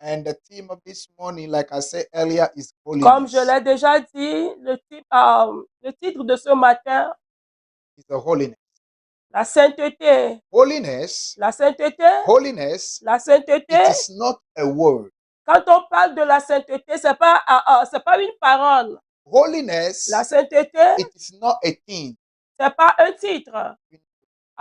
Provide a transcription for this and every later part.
And the theme of this morning, like I said earlier, is Comme je holiness. l'ai déjà dit, le titre de ce matin, It's the holiness. la sainteté. Holiness, La sainteté, holiness, la sainteté. it is not a word. Quand on parle de la sainteté, c'est pas une parole. Holiness, La sainteté, it is not a thing. c'est pas un titre.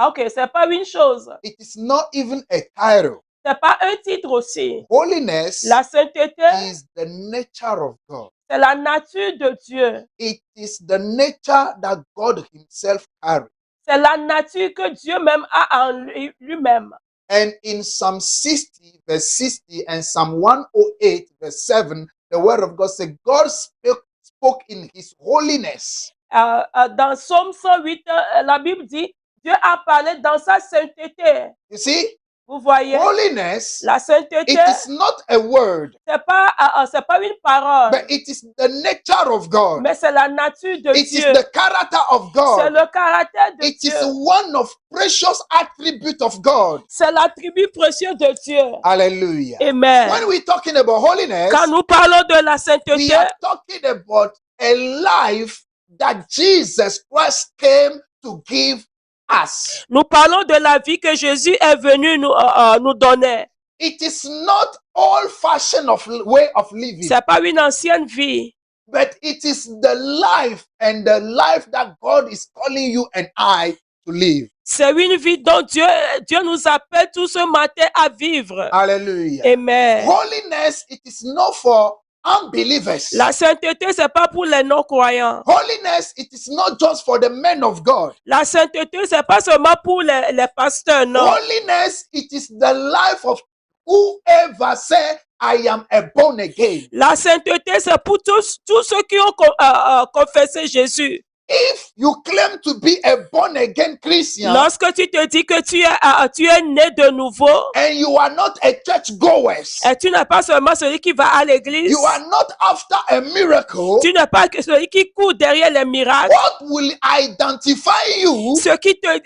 Ok, c'est pas une chose. It is not even a title. C'est pas un titre aussi. Holiness La sainteté, is the nature of God. c'est la nature de Dieu. It is the nature that God himself carries. C'est la nature que Dieu même a en lui-même. And in Psalm 60, verse 60, and Psalm 108, verse 7, the word of God said, God spoke in his holiness. Dans Psaume 108, la Bible dit, Dieu a parlé dans sa sainteté. You see, Vous voyez, holiness, la sainteté, it is not a word, c'est pas une parole, but it is the nature of God. mais c'est la nature de It is Dieu. the character of C'est God. le caractère de It Dieu. is one of precious attributes of God. C'est l'attribut précieux de Dieu. Hallelujah. Amen. When we're talking about holiness, Quand nous parlons de la we sainteté, are talking about a life that Jesus Christ came to give us. nous parlons de la vie que Jésus est venu nous donner. It is not old-fashioned way of living, C'est pas une ancienne vie, but it is the life and the life that God is calling you and I to live. c'est une vie dont Dieu nous appelle tout ce matin à vivre. Hallelujah. Amen. Holiness, it is not for unbelievers. La sainteté, c'est pas pour les non-croyants. Holiness, it is not just for the men of God. La sainteté, c'est pas seulement pour les pasteurs, non. Holiness, it is the life of whoever say, I am a born again. La sainteté, c'est pour tous ceux qui ont confessé Jésus. If you claim to be a born again Christian, Lorsque tu te dis que tu es né de nouveau, and you are not a church goer, et tu n'es pas seulement celui qui va à l'église, you are not after a miracle, tu n'es pas celui qui court derrière les miracles. what will identify you? Ce qui te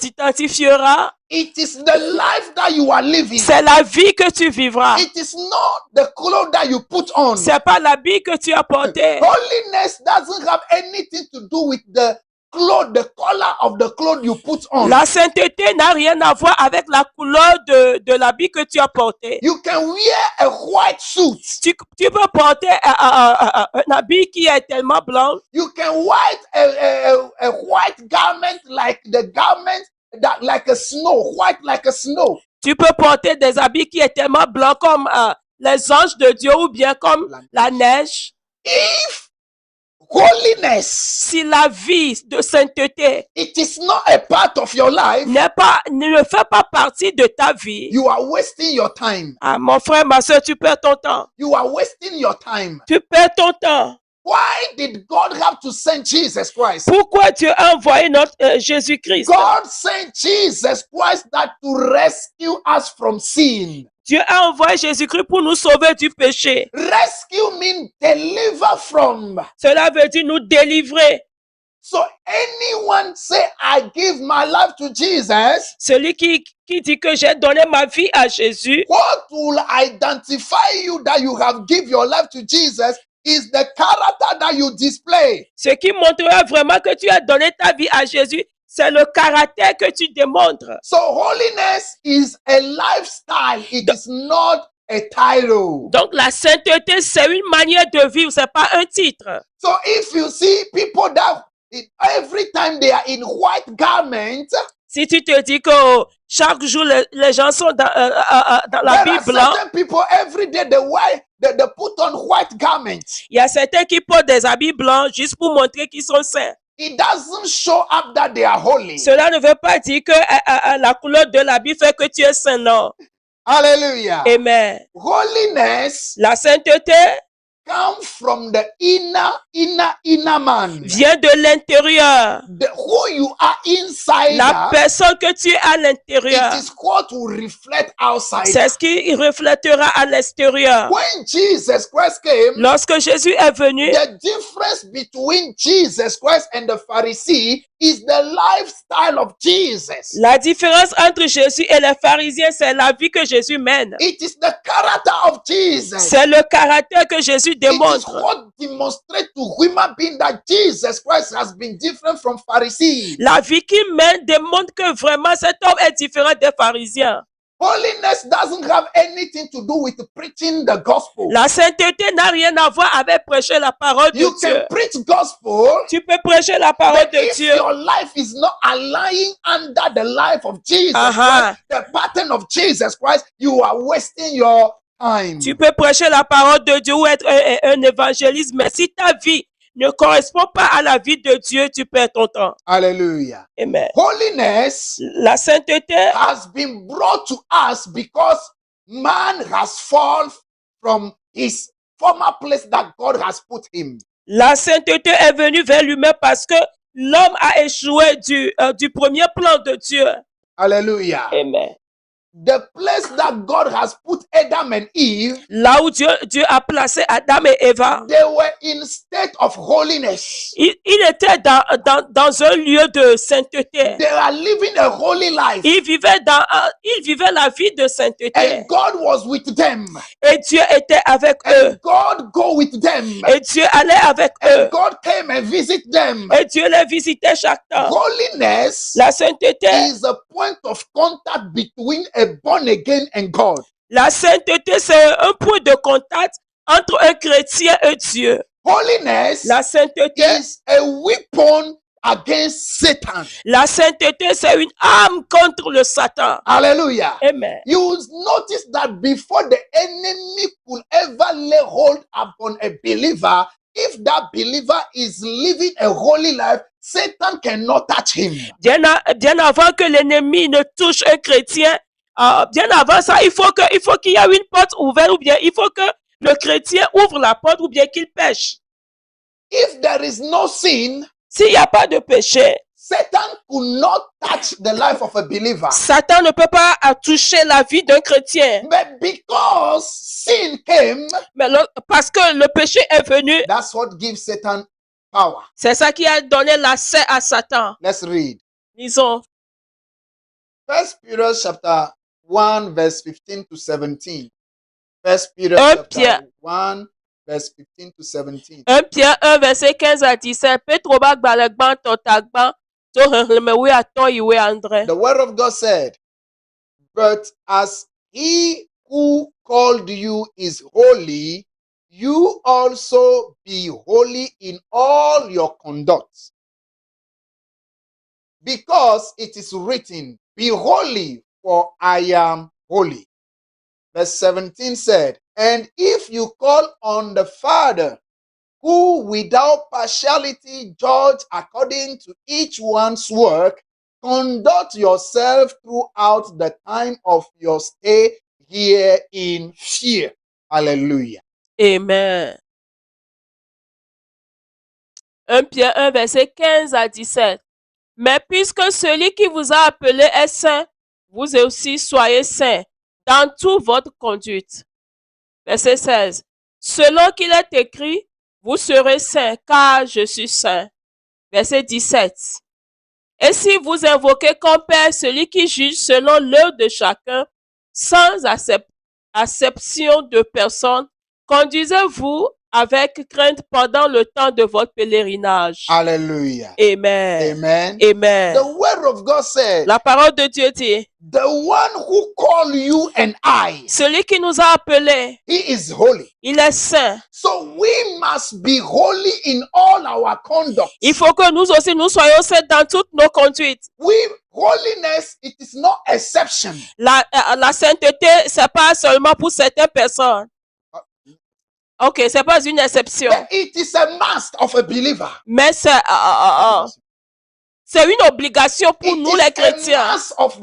identifiera, It is the life that you are living. c'est la vie que tu vivras. It is not the clothes that you put on. C'est pas l'habit que tu as porté. Holiness doesn't have anything to do with the cloth, the color of the cloth you put on. La sainteté n'a rien à voir avec la couleur de l'habit que tu as porté. You can wear a white suit. Tu peux porter un habit qui est tellement blanc. You can wear a white garment like the garment that like a snow, white like a snow. Tu peux porter des habits qui est tellement blancs comme les anges de Dieu ou bien comme la neige. If holiness, si la vie de sainteté, it is not a part of your life, ne fait pas partie de ta vie, you are wasting your time. Ah, mon frère, ma soeur, tu perds ton temps. You are wasting your time. Tu perds ton temps. Why did God have to send Jesus Christ? Pourquoi Dieu a envoyé notre Jésus-Christ? God sent Jesus Christ that to rescue us from sin. Dieu a envoyé Jésus-Christ pour nous sauver du péché. Rescue means deliver from. Cela veut dire nous délivrer. So anyone say, I give my life to Jesus. Celui qui dit que j'ai donné ma vie à Jésus. What will identify you that you have given your life to Jesus is the character that you display. Ce qui montrera vraiment que tu as donné ta vie à Jésus, c'est le caractère que tu démontres. So holiness is a lifestyle. It is not a title. Donc la sainteté, c'est une manière de vivre, c'est pas un titre. So if you see people that every time they are in white garments, si tu te dis que chaque jour les gens sont dans l'habit blanc, certain people every day they put on white garments. Il y a certains qui portent des habits blancs juste pour montrer qu'ils sont saints. It doesn't show up that they are holy. Cela ne veut pas dire que la couleur de l'habit fait que tu es saint, non. Hallelujah. Amen. Holiness, la sainteté, come from the inner man. Vient de l'intérieur. Who you are inside. La personne que tu es à l'intérieur. It is what will reflect outside. C'est ce qui reflètera à l'extérieur. When Jesus Christ came, lorsque Jésus est venu, the difference between Jesus Christ and the Pharisee is the lifestyle of Jesus. La différence entre Jésus et les pharisiens, c'est la vie que Jésus mène. It is the character of Jesus. C'est le caractère que Jésus It is démontre. what demonstrates to human being that Jesus Christ has been different from Pharisees. La vie qu'il mène démontre que vraiment cet homme est différent des pharisiens. Holiness doesn't have anything to do with preaching the gospel. La sainteté n'a rien à voir avec prêcher la parole de You Dieu. can preach gospel, Tu peux prêcher la parole but de if Dieu. your life is not aligning under the life of Jesus Uh-huh. Christ, the pattern of Jesus Christ, you are wasting your time. Tu peux prêcher la parole de Dieu ou être un évangéliste, mais si ta vie ne correspond pas à la vie de Dieu, tu perds ton temps. Hallelujah. Amen. Holiness La sainteté has been brought to us because man has fallen from his former place that God has put him. La sainteté est venue vers lui-même parce que l'homme a échoué du premier plan de Dieu. Hallelujah. Amen. The place that God has put Adam and Eve, Là où Dieu a placé Adam et Eva, they were in state of holiness. il était dans un lieu de sainteté. They are living a holy life. Il vivait la vie de sainteté. And God was with them. Et Dieu était avec eux. And God go with them. Et Dieu allait avec And eux. God came and visit them. Et Dieu les visitait chaque temps. Holiness La sainteté, is a point of contact between a born again and God. la sainteté, c'est un point de contact entre un chrétien et Dieu. Holiness La sainteté, is a weapon against Satan. la sainteté, c'est une arme contre le Satan. Hallelujah. Amen. You will notice that before the enemy could ever lay hold upon a believer, if that believer is living a holy life, Satan cannot touch him. Bien avant que l'ennemi ne touche un chrétien, bien avant ça, il faut qu'il y ait une porte ouverte ou bien il faut que le chrétien ouvre la porte ou bien qu'il pêche. If there is no sin, S'il n'y a pas de péché, Satan could not touch the life of a believer. Satan ne peut pas toucher la vie d'un chrétien. But because sin came, Mais parce que le péché est venu, that's what gives Satan power. c'est ça qui a donné l'accès à Satan. Let's read. Disons, 1 Peter chapter 1 verse 15 to 17. 1 Peter 1 chapter Pierre. 1 verse 15 to 17. 1 Pierre 1, verset 15 à 17. Petro bak balak ban totagban, to renlemewe aton iwe André. The word of God said, but as he who called you is holy, you also be holy in all your conduct. Because it is written, be holy, for I am holy. Verse 17 said, and if you call on the Father, who without partiality judge according to each one's work, conduct yourself throughout the time of your stay here in fear. Hallelujah. Amen. 1 Pierre 1, verset 15 à 17. Mais puisque celui qui vous a appelé est saint, vous aussi soyez saints dans toute votre conduite. Verset 16. Selon qu'il est écrit, vous serez saints, car je suis saint. Verset 17. Et si vous invoquez comme Père celui qui juge selon l'œuvre de chacun, sans acception de personne, conduisez-vous avec crainte pendant le temps de votre pèlerinage. Hallelujah. Amen. Amen. Amen. The word of God said, La parole de Dieu dit, the one who called you and I, celui qui nous a appelés, he is holy. il est saint. So we must be holy in all our conduct. Il faut que nous aussi, nous soyons saints dans toutes nos conduites. Holiness, it is not exception. La sainteté, c'est pas seulement pour certaines personnes. Ok, c'est pas une exception. But it is a must of a believer. Mais c'est une obligation pour nous les It is chrétiens. a must of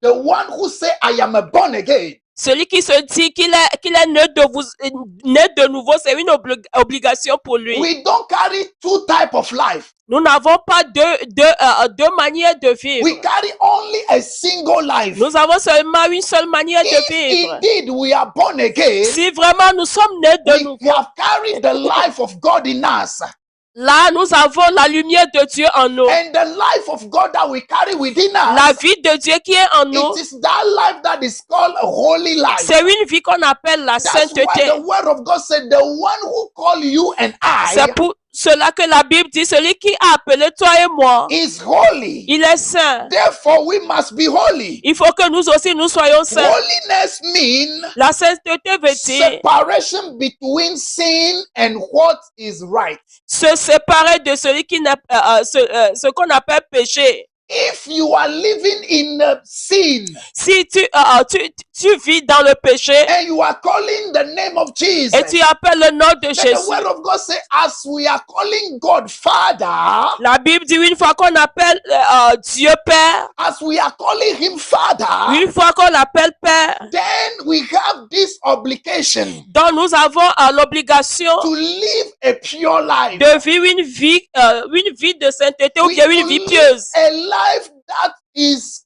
the one who say, I am a born again. Celui qui se dit qu'il est né de nouveau, c'est une obligation pour lui. We don't carry two types of life. Nous n'avons pas deux manières de vivre. We carry only a single life. Nous avons seulement une seule manière de If vivre. indeed we are born again, Si vraiment nous sommes nés de we nouveau, have carried the life of God in us. Là, nous avons la lumière de Dieu en nous. And the life of God that we carry within La us, vie de Dieu qui est en nous, it is that life that is called a holy life. c'est une vie qu'on appelle la That's why sainteté. the word of God said, the one who called you and C'est I pour cela que la Bible dit, celui qui a appelé toi et moi, is holy. il est saint. Therefore, we must be holy. Il faut que nous aussi, nous soyons saints. Holiness means La sainteté veut dire separation between sin and what is right. se séparer de celui qui n'a ce qu'on appelle péché. If you are living in sin Si tu vis dans le péché and you are calling the name of Jesus, et tu appelles le nom de then the Jésus, word of God says, as we are calling God Father, la Bible dit une fois qu'on appelle Dieu Père, as we are calling Him Father, une fois qu'on l'appelle Père, then we have this obligation donc nous avons l'obligation to live a pure life. de vivre une vie de sainteté ou We bien une to vie live pieuse. a life that is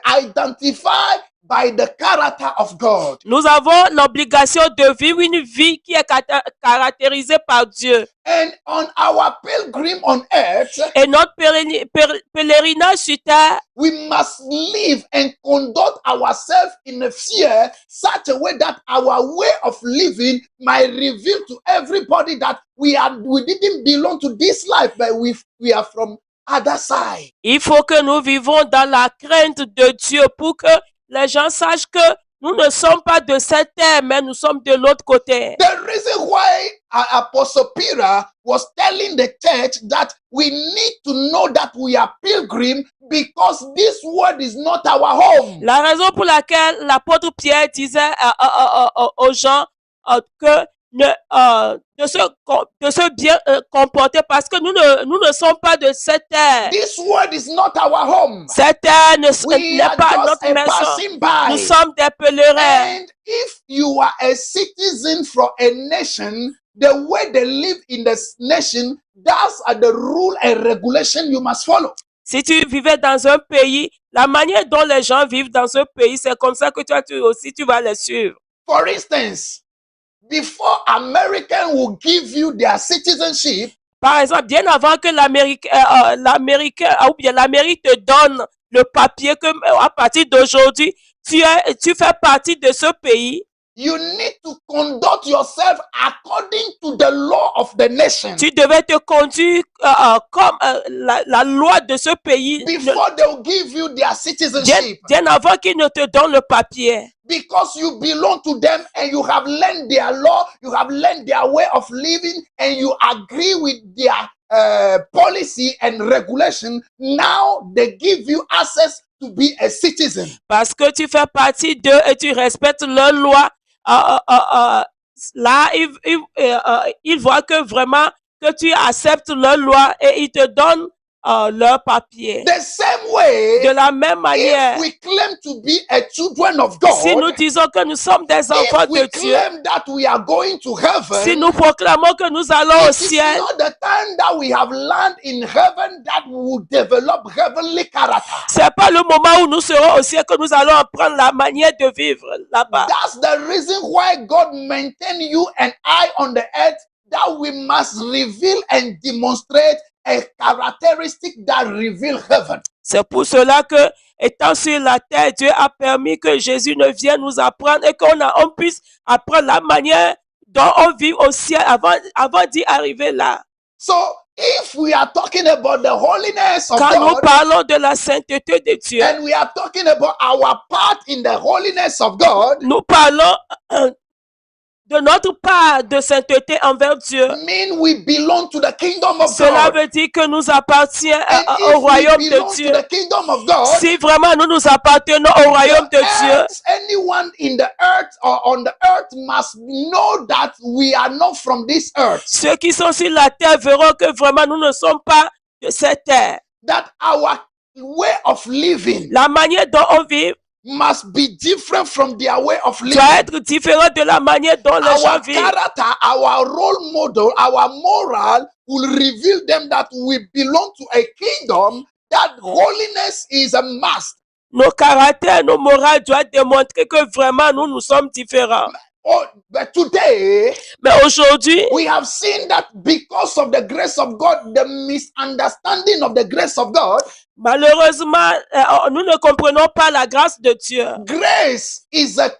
identified by the character of God. Nous avons l'obligation de vivre une vie qui est caractérisée par Dieu. And on our pilgrim on earth, Et notre pèlerinage sur terre, we must live and conduct ourselves in a fear such a way that our way of living might reveal to everybody that we didn't belong to this life, but we are from other side. il faut que nous vivons dans la crainte de Dieu pour que les gens sachent que nous ne sommes pas de cette terre, mais nous sommes de l'autre côté. The reason why Apostle Peter was telling the church that we need to know that we are pilgrim because this world is not our home. La raison pour laquelle l'apôtre Pierre disait aux gens que de se bien comporter parce que nous ne sommes pas de cette terre. This world is not our home. Cette terre We n'est are pas just notre a maison. passing by. Nous sommes des pèlerins. And if you are a citizen from a nation, the way they live in this nation, that's the rule and regulation you must follow. Si tu vivais dans un pays, la manière dont les gens vivent dans ce pays, c'est comme ça que toi aussi tu vas les suivre. For instance, before American will give you their citizenship, Par exemple, bien avant que l'Amérique ou bien l'Amérique te donne le papier que à partir d'aujourd'hui, tu fais partie de ce pays. you need to conduct yourself according to the law of the nation. Tu devais te conduire comme la loi de ce pays. Before they will give you their citizenship. Bien avant qu'ils ne te donnent le papier. Because you belong to them and you have learned their law, you have learned their way of living, and you agree with their policy and regulation, now they give you access to be a citizen. Parce que tu fais partie d'eux et tu respectes leurs lois. Là, ils voient que vraiment que tu acceptes leurs lois et ils te donnent leur papier. The same way, De la même manière, if we claim to be a children of God, si nous disons que nous sommes des enfants if we de Dieu, claim that we are going to heaven, si nous proclamons que nous allons au it is ciel, not the time that we have learned in heaven that we will develop heavenly character. c'est pas le moment où nous serons au ciel que nous allons apprendre la manière de vivre là-bas. That's the reason why God maintained you and I on the earth, that we must reveal and demonstrate a characteristic that reveal heaven. C'est pour cela que, étant sur la terre, Dieu a permis que Jésus ne vienne nous apprendre et qu'on puisse apprendre la manière dont on vit au ciel avant d'y arriver là. So, if we are talking about the holiness of Quand nous God, parlons de la sainteté de Dieu, and we are talking about our part in the holiness of God, nous parlons de notre part de sainteté envers Dieu. mean we belong to the kingdom of Cela God. veut dire que nous appartenons And au if we royaume belong de to Dieu. the kingdom of God, Si vraiment nous appartenons au royaume de Dieu, earth, anyone in the earth or on the earth must know that we are not from this earth. ceux qui sont sur la terre verront que vraiment nous ne sommes pas de cette terre. That our way of living La manière dont on vit must be different from their way of living. doit être différente de la manière dont les gens Our vivent. character, our role model, our moral will reveal them that we belong to a kingdom, that holiness is a must. Nos caractères, nos morales doivent démontrer que vraiment nous sommes différents. but today, Mais aujourd'hui, we have seen that because of the grace of God, the misunderstanding of the grace of God, malheureusement, nous ne comprenons pas la grâce de Dieu. grace is a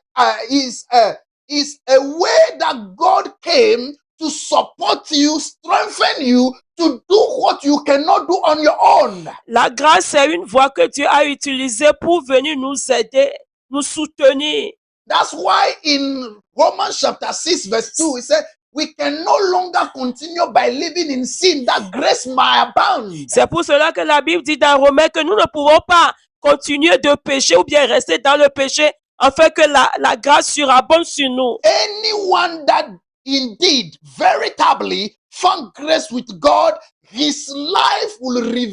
way that God came to support you, strengthen you to do what you cannot do on your own. La grâce, c'est une voie que Dieu a utilisée pour venir nous aider, nous soutenir. That's why in Romans chapter 6 verse 2, it said, we can no longer continue by living in sin, that grace may abound. C'est pour cela que la Bible dit dans Romains que nous ne pouvons pas continuer de pécher ou bien rester dans le péché afin que la grâce surabonde sur nous. Anyone that indeed veritably found grace with God, his life will be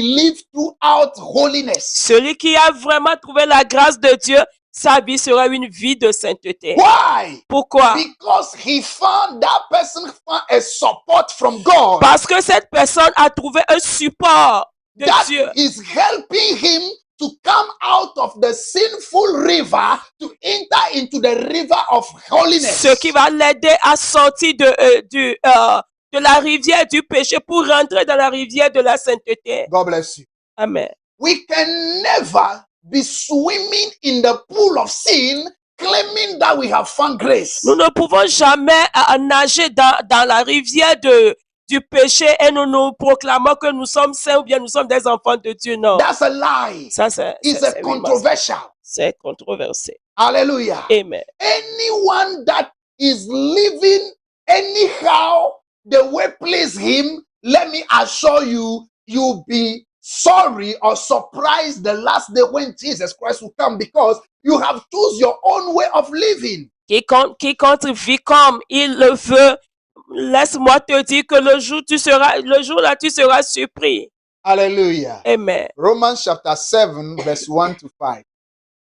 lived throughout holiness. Celui qui a vraiment trouvé la grâce de Dieu, sa vie sera une vie de sainteté. Why? Pourquoi? Because that person found a support from God. Parce que cette personne a trouvé un support de That Dieu is helping him to come out of the sinful river to enter into the river of holiness. ce qui va l'aider à sortir de la rivière du péché pour rentrer dans la rivière de la sainteté. God bless you. Amen. We can never be swimming in the pool of sin claiming that we have found grace. Nous ne pouvons jamais nager dans la rivière du péché et nous proclamons que nous sommes saints ou bien nous sommes des enfants de Dieu. Non. That's a lie. Ça, c'est controversial. C'est controversé. Hallelujah. Amen. Anyone that is living anyhow the way please him, let me assure you, you'll be sorry or surprised the last day when Jesus Christ will come, because you have choose your own way of living. Quiconque vit comme il le veut, laisse-moi te dire que le jour là tu seras surpris. Hallelujah. Amen. Romans chapter 7 verse 1 to 5.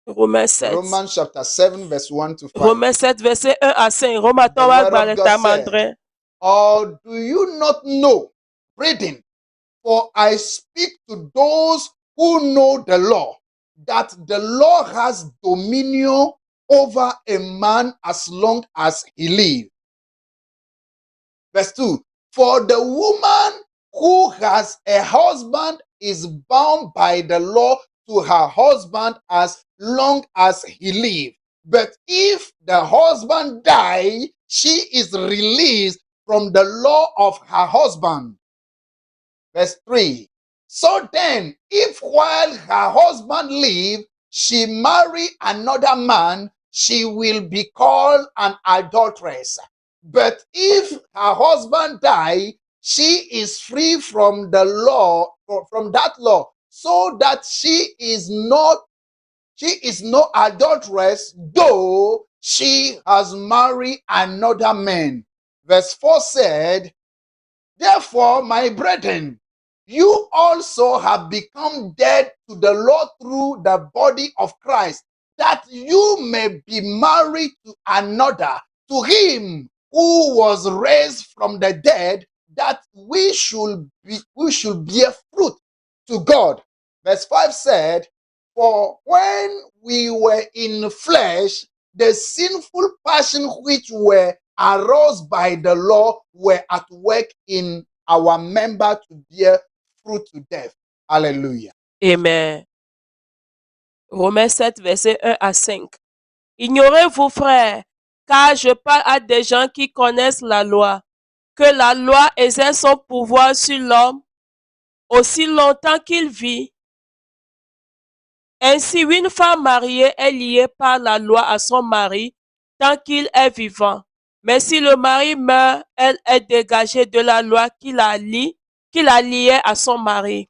Romains 7. Romans chapter 7 verse 1 to 5. Romains 7 verset 1 à 5. Romains The word of God said, or do you not know, brethren, for I speak to those who know the law, that the law has dominion over a man as long as he lives. Verse 2, for the woman who has a husband is bound by the law to her husband as long as he lives. But if the husband die, she is released from the law of her husband. Verse 3, so then, if while her husband lives, she marry another man, she will be called an adulteress. But if her husband die, she is free from the law, from that law, so that she is no adulteress, though she has married another man. Verse 4 said, therefore, my brethren, you also have become dead to the law through the body of Christ, that you may be married to another, to him who was raised from the dead, that we should bear fruit to God. Verse 5 said, for when we were in flesh, the sinful passions which were aroused by the law were at work in our member to bear fruit to death. Hallelujah. Amen. Romains 7, verset 1 à 5. Ignorez-vous, frères, car je parle à des gens qui connaissent la loi, que la loi exerce son pouvoir sur l'homme aussi longtemps qu'il vit. Ainsi, une femme mariée est liée par la loi à son mari tant qu'il est vivant. Mais si le mari meurt, elle est dégagée de la loi qui la liait à son mari.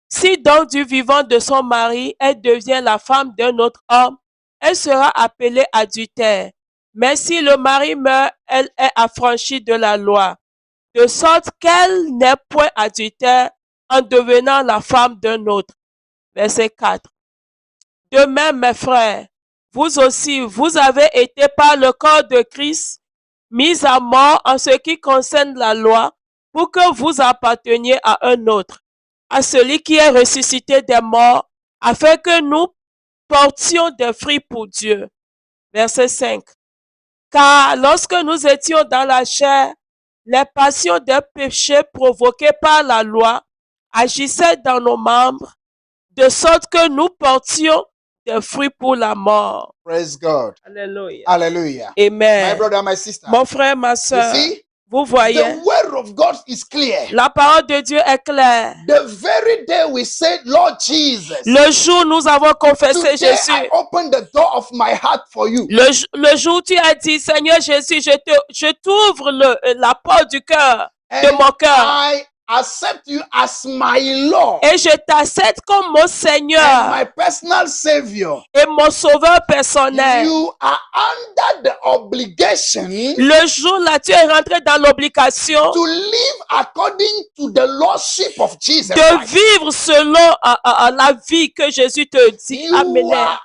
Si donc du vivant de son mari, elle devient la femme d'un autre homme, elle sera appelée adultère. Mais si le mari meurt, elle est affranchie de la loi, de sorte qu'elle n'est point adultère en devenant la femme d'un autre. Verset 4. De même, mes frères, vous aussi, vous avez été par le corps de Christ mis à mort en ce qui concerne la loi, pour que vous apparteniez à un autre, à celui qui est ressuscité des morts, afin que nous portions des fruits pour Dieu. Verset 5. Car lorsque nous étions dans la chair, les passions des péchés provoqués par la loi agissaient dans nos membres, de sorte que nous portions des fruits pour la mort. Praise God. Alléluia. Hallelujah. Amen. My brother, my sister. Mon frère, ma You soeur, see, vous voyez, the word of God is clear. la parole de Dieu est claire. The very day we said, Lord Jesus, Le jour où nous avons confessé today Jésus, I open the door of my heart for you. le jour où tu as dit, Seigneur Jésus, je t'ouvre la porte du cœur, de And mon cœur, I accept you as my Lord et je t'accepte comme mon and Seigneur my personal Savior. et mon sauveur personnel. You are under the obligation Le jour-là, tu es rentré dans l'obligation to live according to the lordship of Jesus de Christ. vivre selon la vie que Jésus te dit. Amen.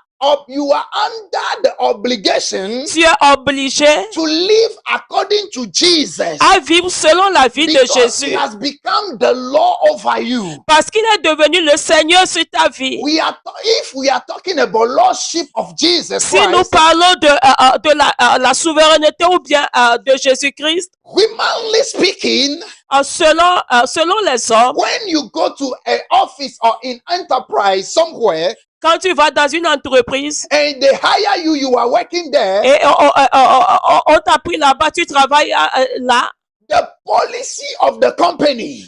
You are under the obligation Tu es obligé to live according to Jesus à vivre selon la vie de because he Jésus has become the law over you. parce qu'il est devenu le Seigneur sur ta vie. If we are talking about lordship of Jesus Si nous Christ, parlons de la souveraineté ou bien de Jésus-Christ, humanly speaking, selon les hommes, when you go to an office or in enterprise somewhere quand tu vas dans une entreprise and they hire you, you are working there, et on t'a pris là-bas, tu travailles là, the policy of the company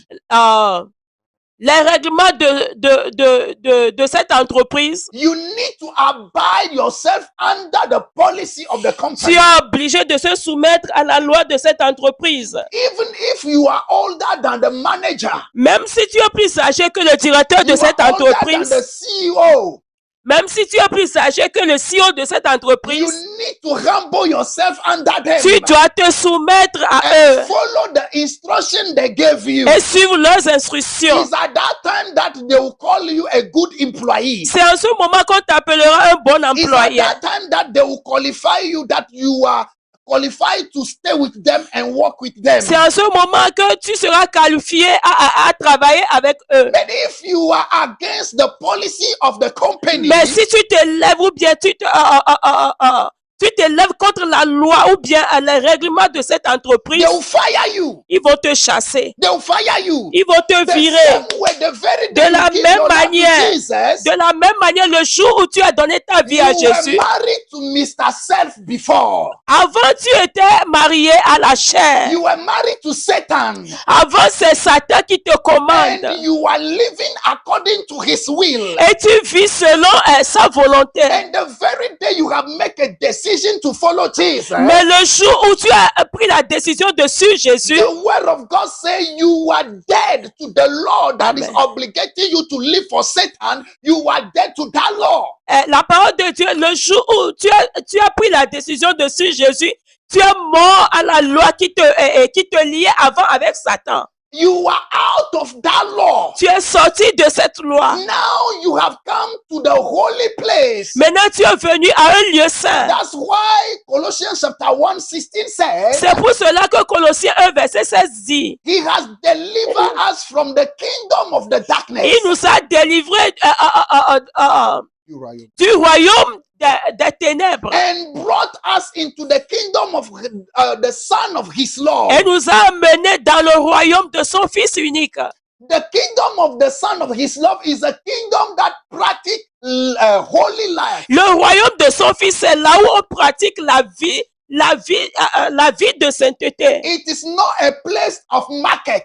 les règlements de cette entreprise, you need to abide yourself under the policy of the tu company. es obligé de se soumettre à la loi de cette entreprise. Even if you are older than the manager, Même si tu es plus âgé que le directeur de you cette are older than entreprise, the CEO, même si tu es plus âgé que le CEO de cette you entreprise, need to humble yourself under them tu dois te soumettre à and eux follow the instruction they gave you. et suivre leurs instructions. It's at that time that they will call you a good employee. C'est en ce moment qu'on t'appellera un bon It's at employé. that time that they will qualify you, that you are qualified to stay with them and work with them. C'est en ce moment que tu seras qualifié à travailler avec eux. But if you are against the policy of the company, Mais si tu te lèves ou bien tu te lèves contre la loi ou bien les règlements de cette entreprise, they will fire you. ils vont te chasser. They will fire you. Ils vont te The virer. same way, the very day De la you give même your life to manière, Jesus, de la même manière, le jour où tu as donné ta vie à you were Jésus, married to Mr. Self before. avant tu étais marié à la chair. You were married to Satan. Avant c'est Satan qui te commande. And you are living according to his will. Et tu vis selon sa volonté. And the very day you have made a decision to follow Jesus, Mais le jour où tu as pris la décision de suivre Jésus, the word of God says you are dead to the law that is Amen. obligating you to live for Satan. You are dead to that law. la parole de Dieu, le jour où tu as pris la décision de suivre Jésus, tu es mort à la loi qui te liait avant avec Satan. You are out of that law. Tu es sorti de cette loi. Now you have come to the holy place. Maintenant, tu es venu à un lieu saint. That's why Colossians chapter 1:16 says, C'est pour cela que Colossiens 1, verset 16 dit, He has delivered us from the kingdom of the darkness. il nous a délivrés du royaume des ténèbres And brought us into the kingdom of the Son of His love. et nous a amenés dans le royaume de son Fils unique. The kingdom of the Son of His love is a kingdom that practices holy life. Le royaume de son Fils, c'est là où on pratique la vie de sainteté. It is not a place of market.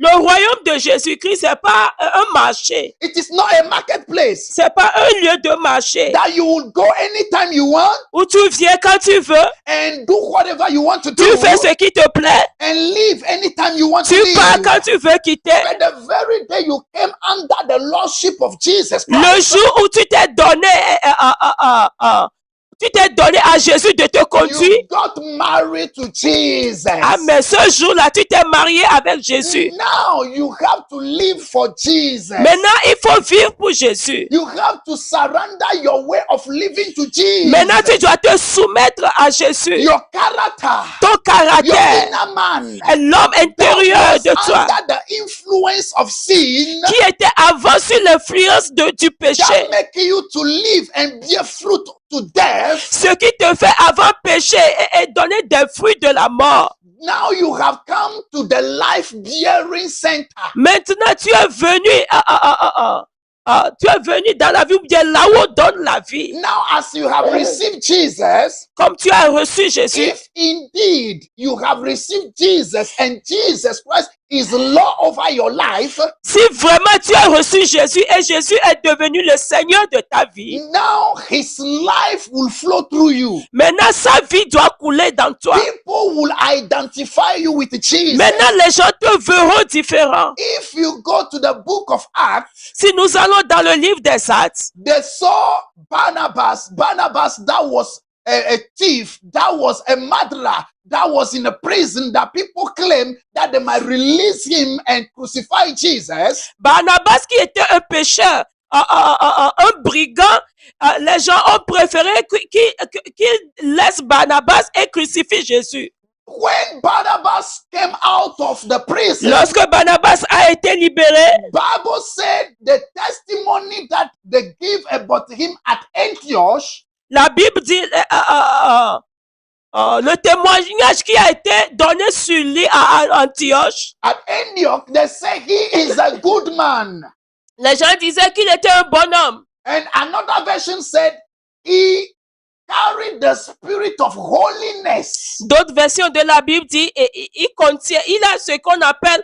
Le royaume de Jésus-Christ, c'est pas un marché. It is not a marketplace C'est pas un lieu de marché that you will go anytime you want où tu viens quand tu veux, and do whatever you want to do tu fais ce qui te plaît, and leave anytime you want to tu pars leave. quand tu veux quitter. But the very day you came under the lordship of Jesus Le Christ, jour où tu t'es donné à Jésus de te conduire, you got married to Jesus. ah, mais ce jour-là, tu t'es marié avec Jésus. Now you have to live for Jesus. Maintenant, il faut vivre pour Jésus. You have to surrender your way of living to Jesus. Maintenant, tu dois te soumettre à Jésus. Your character, Ton your caractère, inner man, l'homme intérieur that de was toi, under the influence of sin, qui était avant sur l'influence du péché, that make you to live and bear fruit to death, Ce qui te fait avant péché et donner des fruits de la mort. now you have come to the life-bearing center. Maintenant, tu es venu, tu es venu dans la vie, ou bien là où on donne la vie. Now, as you have received Jesus, Comme tu as reçu Jésus, if indeed you have received Jesus and Jesus Christ is Lord over your life, si vraiment tu as reçu Jésus et Jésus est devenu le Seigneur de ta vie, now his life will flow through you. maintenant sa vie doit couler dans toi. People will identify you with Jesus. Maintenant les gens te verront différent. If you go to the book of Acts, Si nous allons dans le livre des Actes, they saw Barnabas, that was a thief, that was a murderer, that was in a prison, that people claim that they might release him and crucify Jesus. Barnabas qui était un pécheur, un brigand, les gens ont préféré qu'il laisse Barnabas et crucifie Jésus. When Barnabas came out of the prison, Lorsque Barnabas a été libéré, Bible said the testimony that they give about him at Antioch, la Bible dit le témoignage qui a été donné sur lui à Antioche. they say he is a good man. Les gens disaient qu'il était un bon homme. And another version said he carried the spirit of holiness. D'autres versions de la Bible disent il a ce qu'on appelle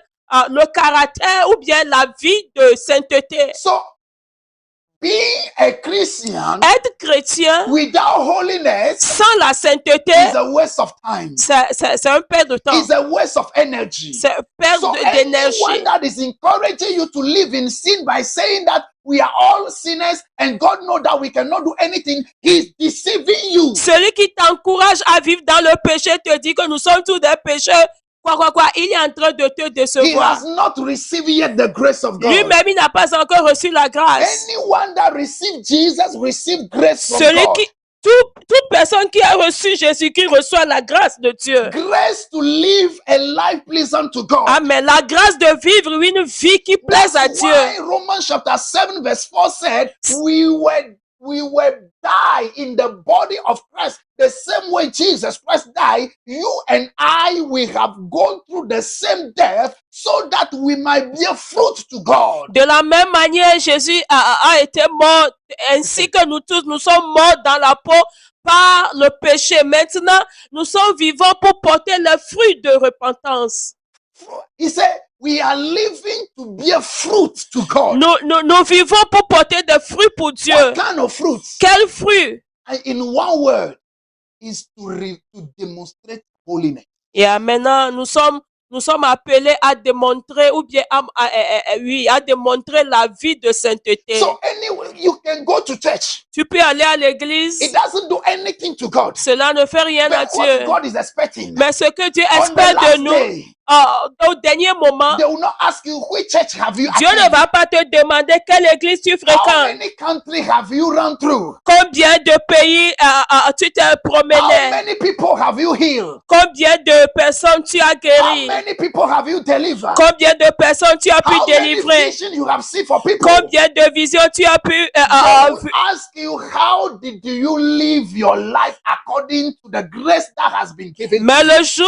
le caractère ou bien la vie de sainteté. So, being a Christian Être chrétien without holiness sans la sainteté, is a waste of time. c'est un perte de temps. It's a waste of energy. C'est une perte So d'énergie. anyone that is encouraging you to live in sin by saying that we are all sinners and God knows that we cannot do anything, he's deceiving you. Celui qui t'encourage à vivre dans le péché te dit que nous sommes tous des pécheurs. Il est en train de te He décevoir. has not received yet the grace of God. Lui-même, il n'a pas encore reçu la grâce. Anyone that received Jesus received grace from Celui God. qui, toute personne qui a reçu Jésus-Christ reçoit la grâce de Dieu. Grace to live a life pleasant to God. Amen. La grâce de vivre une vie qui plaise à That's Dieu. why Romans chapter 7 verse 4 said, we were die in the body of Christ the same way Jesus Christ died. You and I, we have gone through the same death so that we might bear fruit to God. De la même manière, Jésus a été mort, ainsi que nous tous, nous sommes morts dans la peau par le péché. Maintenant, nous sommes vivants pour porter le fruit de repentance. He said, we are living to bear fruit to God. Nous vivons pour porter des fruits pour Dieu. What kind of fruit? Quel fruit? In one word, is to demonstrate holiness. Et maintenant, nous sommes appelés à démontrer, ou bien à démontrer la vie de sainteté. So anyway, you can go to church. Tu peux aller à l'église. It doesn't do anything to God. Cela ne fait rien à But what Dieu. God is expecting, Mais ce que Dieu on the espère de last nous, day, au dernier moment, they will not ask you which church have you Dieu ne attended, va pas te demander quelle église tu how fréquentes, many countries have you run through, combien de pays tu t'es how promené, many people have you healed, combien de personnes tu as how guéri, many people have you delivered, combien de personnes tu as pu how many délivrer, visions you have seen for people. combien de visions tu as pu They will ask you, how did you live your life according to the grace that has been given? Mais le jour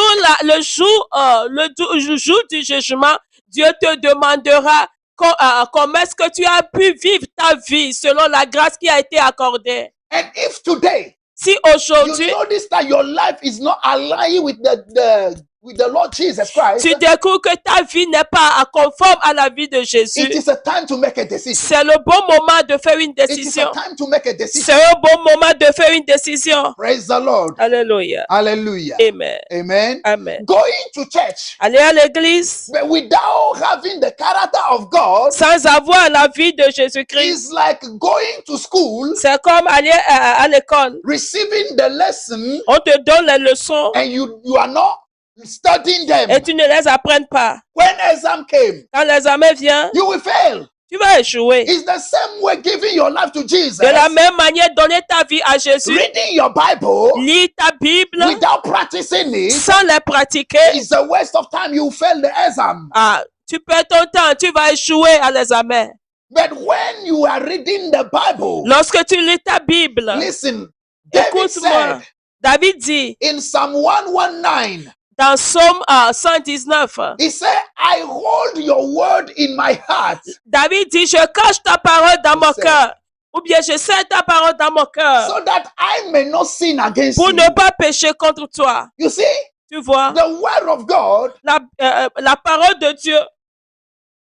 du jugement, Dieu te demandera comment est-ce que tu as pu vivre ta vie selon la grâce qui a été accordée. And if today Si you aujourd'hui, notice that your life is not aligning with the Lord Jesus Christ, tu découvres que ta vie n'est pas conforme à la vie de Jésus, it is a time to make a decision. c'est le bon moment de faire une It is a décision. time to make a decision. C'est un bon moment de faire une décision. Praise the Lord. Alléluia. Hallelujah. Amen. Amen. Amen. Going to church, Aller à l'église but without having the character of God, sans avoir la vie de Jésus-Christ, is like going to school, c'est comme aller à l'école. receiving the lesson, On te donne les leçons and you are not studying them. et tu ne les apprennes pas. When exam came, Quand l'examen vient, you will fail. tu vas échouer. It's the same way giving your life to Jesus. De la même manière, donner ta vie à Jésus, Reading your Bible lis ta Bible without practicing it sans les pratiquer. is a waste of time. You fail the exam. Tu perds ton temps, tu vas échouer à l'examen. But when you are reading the Bible, Lorsque tu lis ta Bible, listen, David Écoute-moi. said David dit in Psalm 119, dans Psaume 119, he said, I hold your word in my heart David dit, je cache ta parole dans He mon said. cœur. Ou bien je sais ta parole dans mon cœur so that I may not sin against pour you. ne pas pécher contre toi. You see, Tu vois, the word of God la parole de Dieu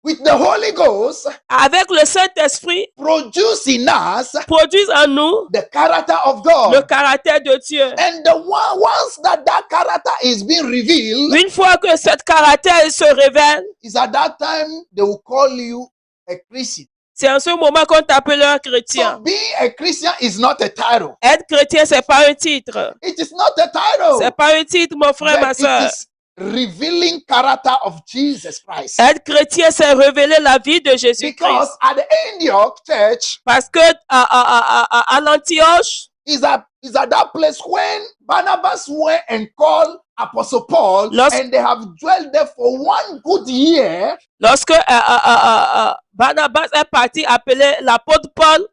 with the Holy Ghost avec le Saint-Esprit produce in us produit en nous the character of le God. caractère de Dieu. And once that character is being revealed, Une fois que ce caractère se révèle, is at that time they will call you a Christian. c'est en ce moment qu'on t'appelle chrétien. So being a Christian is not a title. Être chrétien, c'est pas un titre. It is not a title. C'est pas un titre, mon frère, ma But soeur. it is revealing character of Jesus Christ. Être chrétien, c'est révéler la vie de Jésus-Christ. Because at the Antioch church Parce que à l'Antioche, is at that place when Barnabas went and called Apostle Paul, Lorsque- and they have dwelt there for 1 good year. lorsque Barnabas est parti appeler l'apôtre Paul,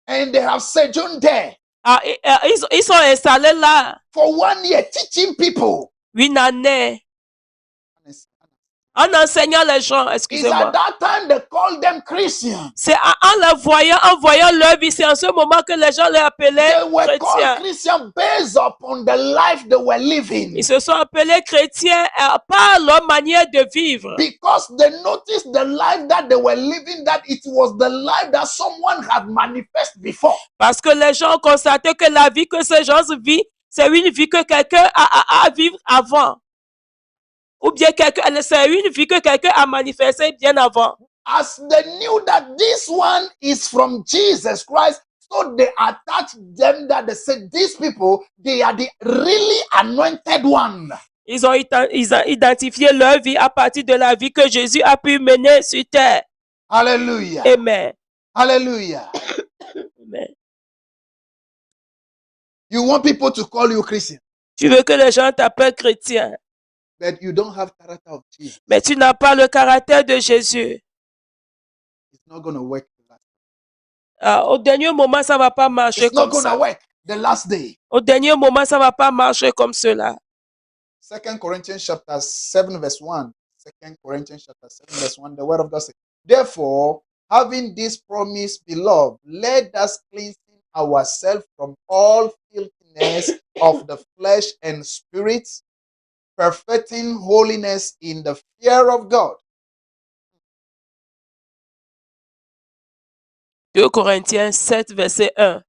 And they have sojourned there ils sont installés là for 1 year, teaching people. une année en enseignant les gens, Is excusez-moi. at that time they called them Christians. C'est en voyant leur vie, c'est en ce moment que les gens les appelaient They were called chrétiens. Christians based upon the life they were living. Ils se sont appelés chrétiens par leur manière de vivre. Because they noticed the life that they were living, that it was the life that someone had manifested before. Parce que les gens ont constaté que la vie que ces gens vivent, c'est une vie que quelqu'un a vécu avant. Ou bien c'est une vie que quelqu'un a manifestée bien avant. As they knew that this one is from Jesus Christ, so they attached them that they said, these people, they are the really anointed one. Ils ont identifié leur vie à partir de la vie que Jésus a pu mener sur terre. Hallelujah. Amen. Hallelujah. Amen. You want people to call you Christian, Tu veux que les gens t'appellent chrétien, but you don't have character of Jesus. mais tu n'as pas le caractère de Jésus. It's not going to work. Au dernier moment, ça va pas marcher It's not comme going to ça. work the last day. Au dernier moment, ça va pas marcher comme cela. 2 Corinthians chapter 7 verse 1. 2 Corinthians chapter 7 verse 1. The word of God says, therefore, having this promise, beloved, let us cleanse ourselves from all filthiness of the flesh and spirit, perfecting holiness in the fear of God. 2 Corinthiens 7, verset 1.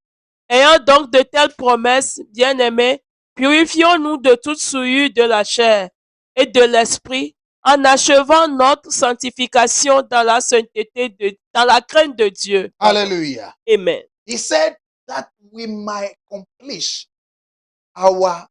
Ayant donc de telles promesses, bien-aimés, purifions-nous de toute souillure de la chair et de l'esprit, en achevant notre sanctification dans la sainteté, dans la crainte de Dieu. Hallelujah. Amen. He said that we might accomplish our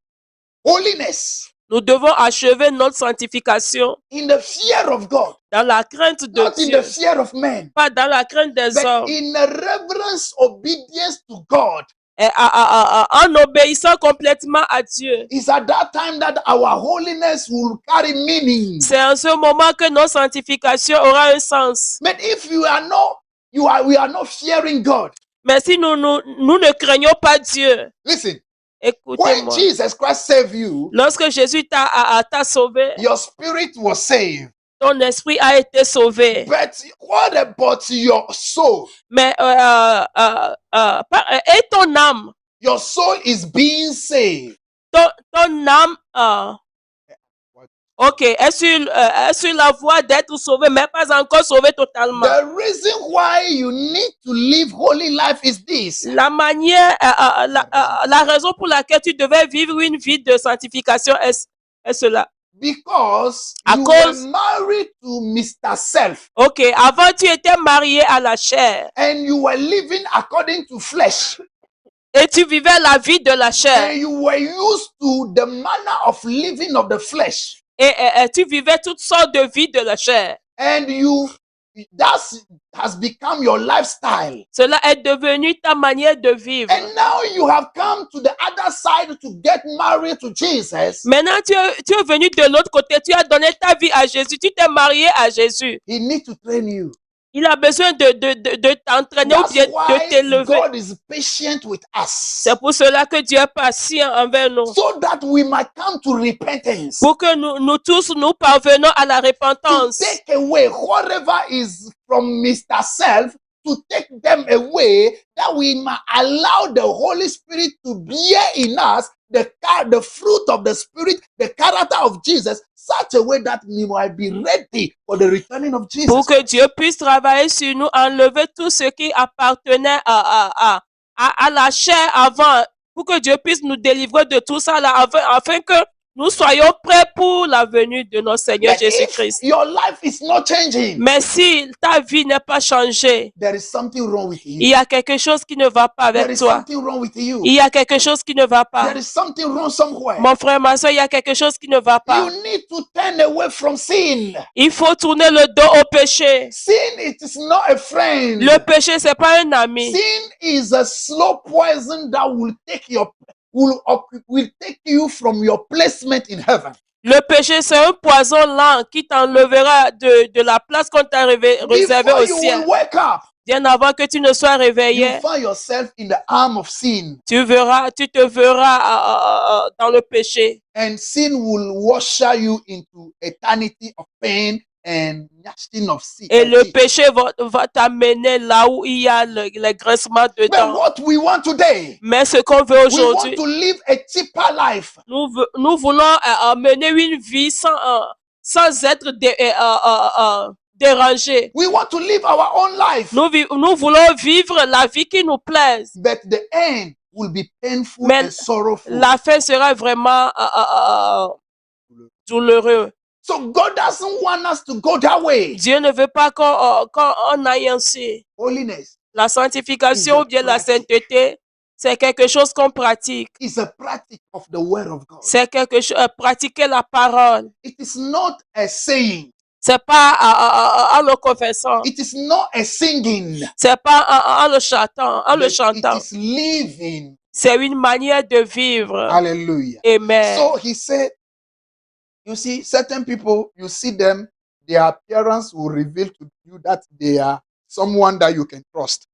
holiness Nous devons achever notre sanctification in the fear of God, dans la crainte de not in Dieu, the fear of men, pas dans la crainte des but hommes, in a reverence, obedience to God. et en obéissant complètement à Dieu. It's at that time that our holiness will carry meaning. C'est en ce moment que notre sanctification aura un sens. But if we are not fearing God. Mais si nous ne craignons pas Dieu, Listen, when écoutez-moi. Jesus Christ saved you, Lorsque Jésus t'a sauvé, your spirit was saved. ton esprit a été sauvé. But what about your soul? Mais et ton âme, Your soul is being saved. ton âme, ok, est sur la voie d'être sauvé, mais pas encore sauvé totalement. The reason why you need to live holy life is this. La manière, la raison pour laquelle tu devais vivre une vie de sanctification est cela. Because À you cause- were married to Mr. Self Ok, avant tu étais marié à la chair and you were living according to flesh. et tu vivais la vie de la chair And you were used to the manner of living of the flesh. et tu vivais toutes sortes de vies de la chair. And that has become your lifestyle. Cela est devenu ta manière de vivre. And now you have come to the other side to get married to Jesus. Maintenant, tu es venu de l'autre côté, tu as donné ta vie à Jésus, tu t'es marié à Jésus. He needs to train you. Il a besoin de t'entraîner ou That's bien de why t'élever. God is patient with us, C'est pour cela que Dieu est patient envers nous. so that we might come to repentance, Pour que nous tous, nous parvenons à la to repentance. take away whatever is from Mr. Self, to take them away, that we might allow the Holy Spirit to bear in us the fruit of the Spirit, the character of Jesus, such a way that we might be ready for the returning of Jesus. Pour que Dieu puisse travailler sur nous, enlever tout ce qui appartenait à la chair avant, pour que Dieu puisse nous délivrer de tout ça là, afin que nous soyons prêts pour la venue de notre Seigneur But if Jésus-Christ. your life is not changing, Mais si ta vie n'est pas changée, there is something wrong with il you. y a quelque chose qui ne va pas There avec is toi. something wrong with you. Il y a quelque chose qui ne va pas. There is something wrong somewhere. Mon frère, ma soeur, il y a quelque chose qui ne va pas. You need to turn away from sin. Il faut tourner le dos au péché. Sin, it is not a friend. Le péché, c'est pas un ami. Sin is a slow poison that will take you from your placement in heaven. Le péché, c'est un poison lent qui t'enlèvera de la place qu'on t'a réservée Before au you ciel. will wake up, Bien avant que tu ne sois you réveillé, find yourself in the arm of sin, tu te verras dans le péché. and sin will usher you into eternity of pain and gnashing of sin. Et le péché va t'amener là où il y a le grincement But dedans. what we want today, Mais ce qu'on veut we want aujourd'hui, to live a cheaper life. nous voulons mener une vie sans être dérangé. We want to live our own life. Nous voulons vivre la vie qui nous plaise. But the end will be painful Mais and sorrowful. la fin sera vraiment douloureuse. So God doesn't want us to go that way. Dieu ne veut pas qu'on aille ainsi. Holiness La sanctification ou bien la sainteté, c'est quelque chose qu'on pratique. is a practice of the word of God. C'est quelque chose, pratiquer la parole. It is not a saying. C'est pas en le confessant. It is not a singing. C'est pas en le chantant. But it is living. C'est une manière de vivre. Hallelujah. Amen. So he said, you see, certain people, you see them, their appearance will reveal to you that they are someone that you can trust.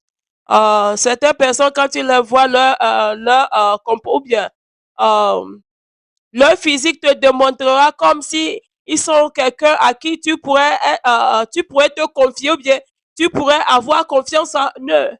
Certaines personnes, quand tu les vois, ou bien leur physique te démontrera comme si ils sont quelqu'un à qui tu pourrais te confier ou bien tu pourrais avoir confiance en eux.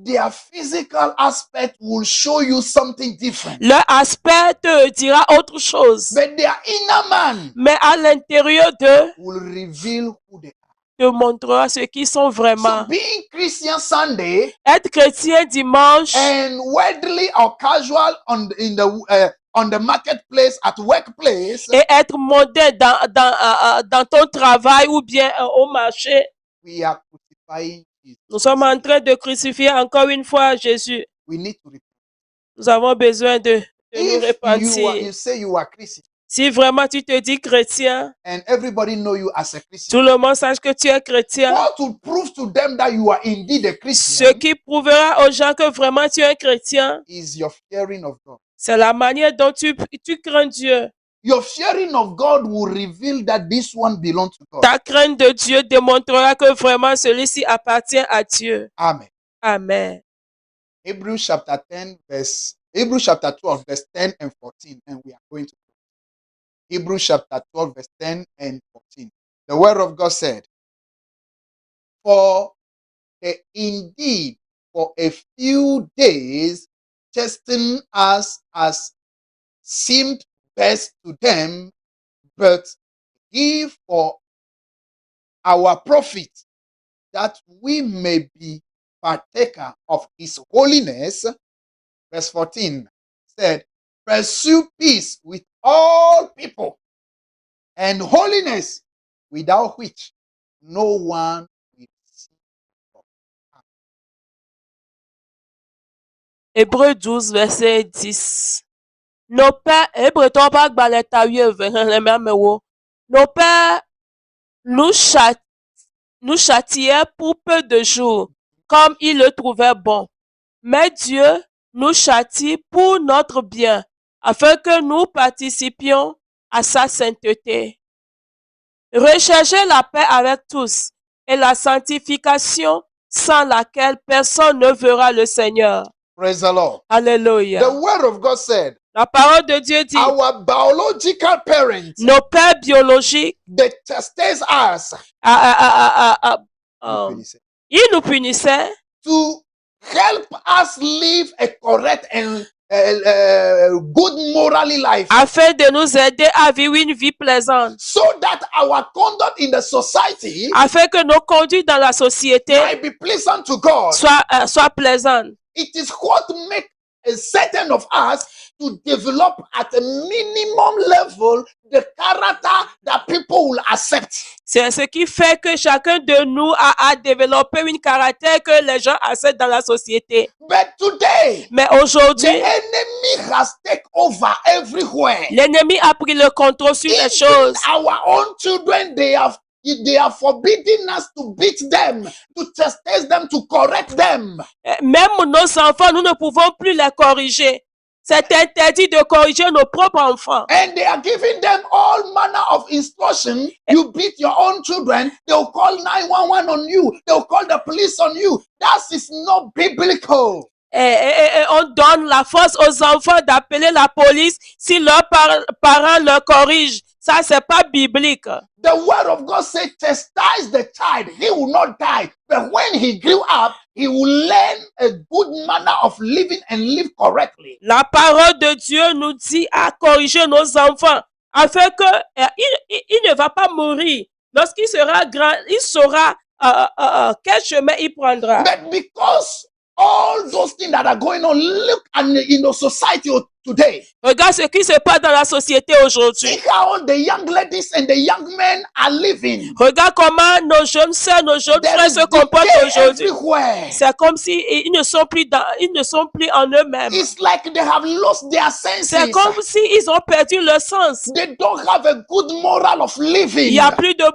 Their physical aspect will show you something different. Leur aspect te dira autre chose. But their inner man Mais à l'intérieur d'eux, will reveal who they are. te montrera ce qu'ils sont vraiment. So being Christian Sunday Être chrétien dimanche and worldly or casual on the marketplace, at workplace, et être mondain dans ton travail ou bien au marché, we are crucifying Jesus. nous sommes en train de crucifier encore une fois Jésus. We need to repent. Nous avons besoin de nous If repentir. you say you are Christian Si vraiment tu te dis chrétien, and everybody know you as a tout Christian, le monde sache que tu es chrétien. what will prove to them that you are indeed a Ce Christian qui prouvera aux gens que vraiment tu es un chrétien, is your fearing of God. c'est la manière dont tu crains Dieu. Your fearing of God will reveal that this one belongs to God. Ta crainte de Dieu démontrera que vraiment celui-ci appartient à Dieu. Amen. Amen. Hebrews chapter 12, verse 10 and 14, and we are going to Hebrews chapter 12, verse 10 and 14. The word of God said, indeed, for a few days, chasten us as seemed best to them, but give for our profit, that we may be partaker of his holiness. Verse 14 said, pursue peace with all people and holiness, without which no one will see God. Hébreux 12, verset 10. Nos pères, Hébreux 3, nos pères nous châtiaient pour peu de jours, comme ils le trouvaient bon. Mais Dieu nous châtie pour notre bien, afin que nous participions à sa sainteté. Recherchez la paix avec tous et la sanctification sans laquelle personne ne verra le Seigneur. Praise the Lord. Alléluia. The word of God said, La parole de Dieu dit, our biological parents, nos pères biologiques, they chastise us ils nous punissaient to help us live a correct and good morally life, afin de nous aider à vivre une vie plaisante, so that our conduct in the society afin que nos conduites dans la société might be pleasant to God. soient plaisantes. It is what makes a certain of us to develop at a minimum level the character that people will accept. C'est ce qui fait que chacun de nous a développé une caractère que les gens acceptent dans la société. But today, Mais the aujourd'hui, enemy has taken over everywhere. l'ennemi a pris le contrôle sur les Even choses. our own children, they are forbidding us to beat them, to chastise them, to correct them. Même nos enfants, nous ne pouvons plus les corriger. C'est interdit de corriger nos propres enfants. And they are giving them all manner of instruction. You beat your own children, they'll call 911 on you, they'll call the police on you. That is not biblical. Et on donne la force aux enfants d'appeler la police si leurs parents le corrigent. Ça, c'est pas biblique. The word of God says, chastise the child, he will not die. But when he grew up, he will learn a good manner of living and live correctly. La parole de Dieu nous dit à corriger nos enfants afin que il ne va pas mourir. Lorsqu'il sera grand, il saura quel chemin il prendra. But because all those things that are going on, look in the society today. Regarde ce qui se passe dans la société aujourd'hui. See how the young ladies and the young men are living. Regarde comment nos jeunes sœurs, nos jeunes There frères is se comportent decay aujourd'hui. everywhere. C'est comme si ils ne sont plus en eux-mêmes. It's like they have lost their senses. C'est comme si ils ont perdu le sens. They don't have a good moral of living. Il n'y a plus de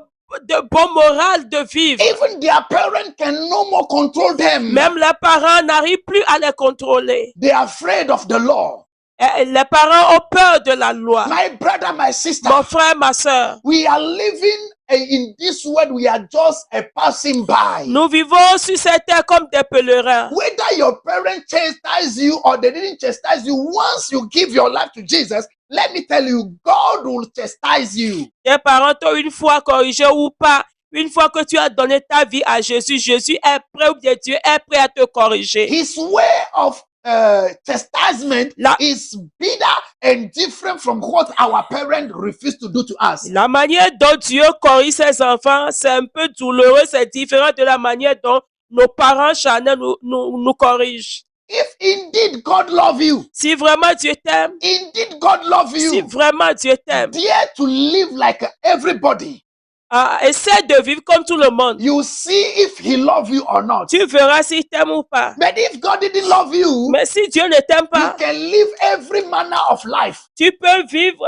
bon moral de vivre. Even their parents can no more control them. Même les parents n'arrivent plus à les contrôler. They are afraid of the law. Les parents ont peur de la loi. My brother, my sister, Mon frère, ma soeur, we are living in this world. We are just a passing by. nous vivons sur cette terre comme des pèlerins. Whether your parents chastise you or they didn't chastise you, once you give your life to Jesus, let me tell you, God will chastise you. Tes parents t'ont une fois corrigé ou pas. Une fois que tu as donné ta vie à Jésus, Jésus est prêt, ou bien Dieu est prêt à te corriger. His way of chastisement is bitter and different from what our parents refuse to do to us. La manière dont Dieu corrige ses enfants, c'est un peu douloureux, c'est différent de la manière dont nos parents charnels nous corrigent. If indeed God love you, si vraiment Dieu t'aime, indeed God love you, si vraiment Dieu t'aime, dare to live like everybody. Essaie de vivre comme tout le monde. You see if he love you or not. Tu verras s'il t'aime ou pas. But if God didn't love you, mais si Dieu ne t'aime pas, you can live every manner of life. Tu peux vivre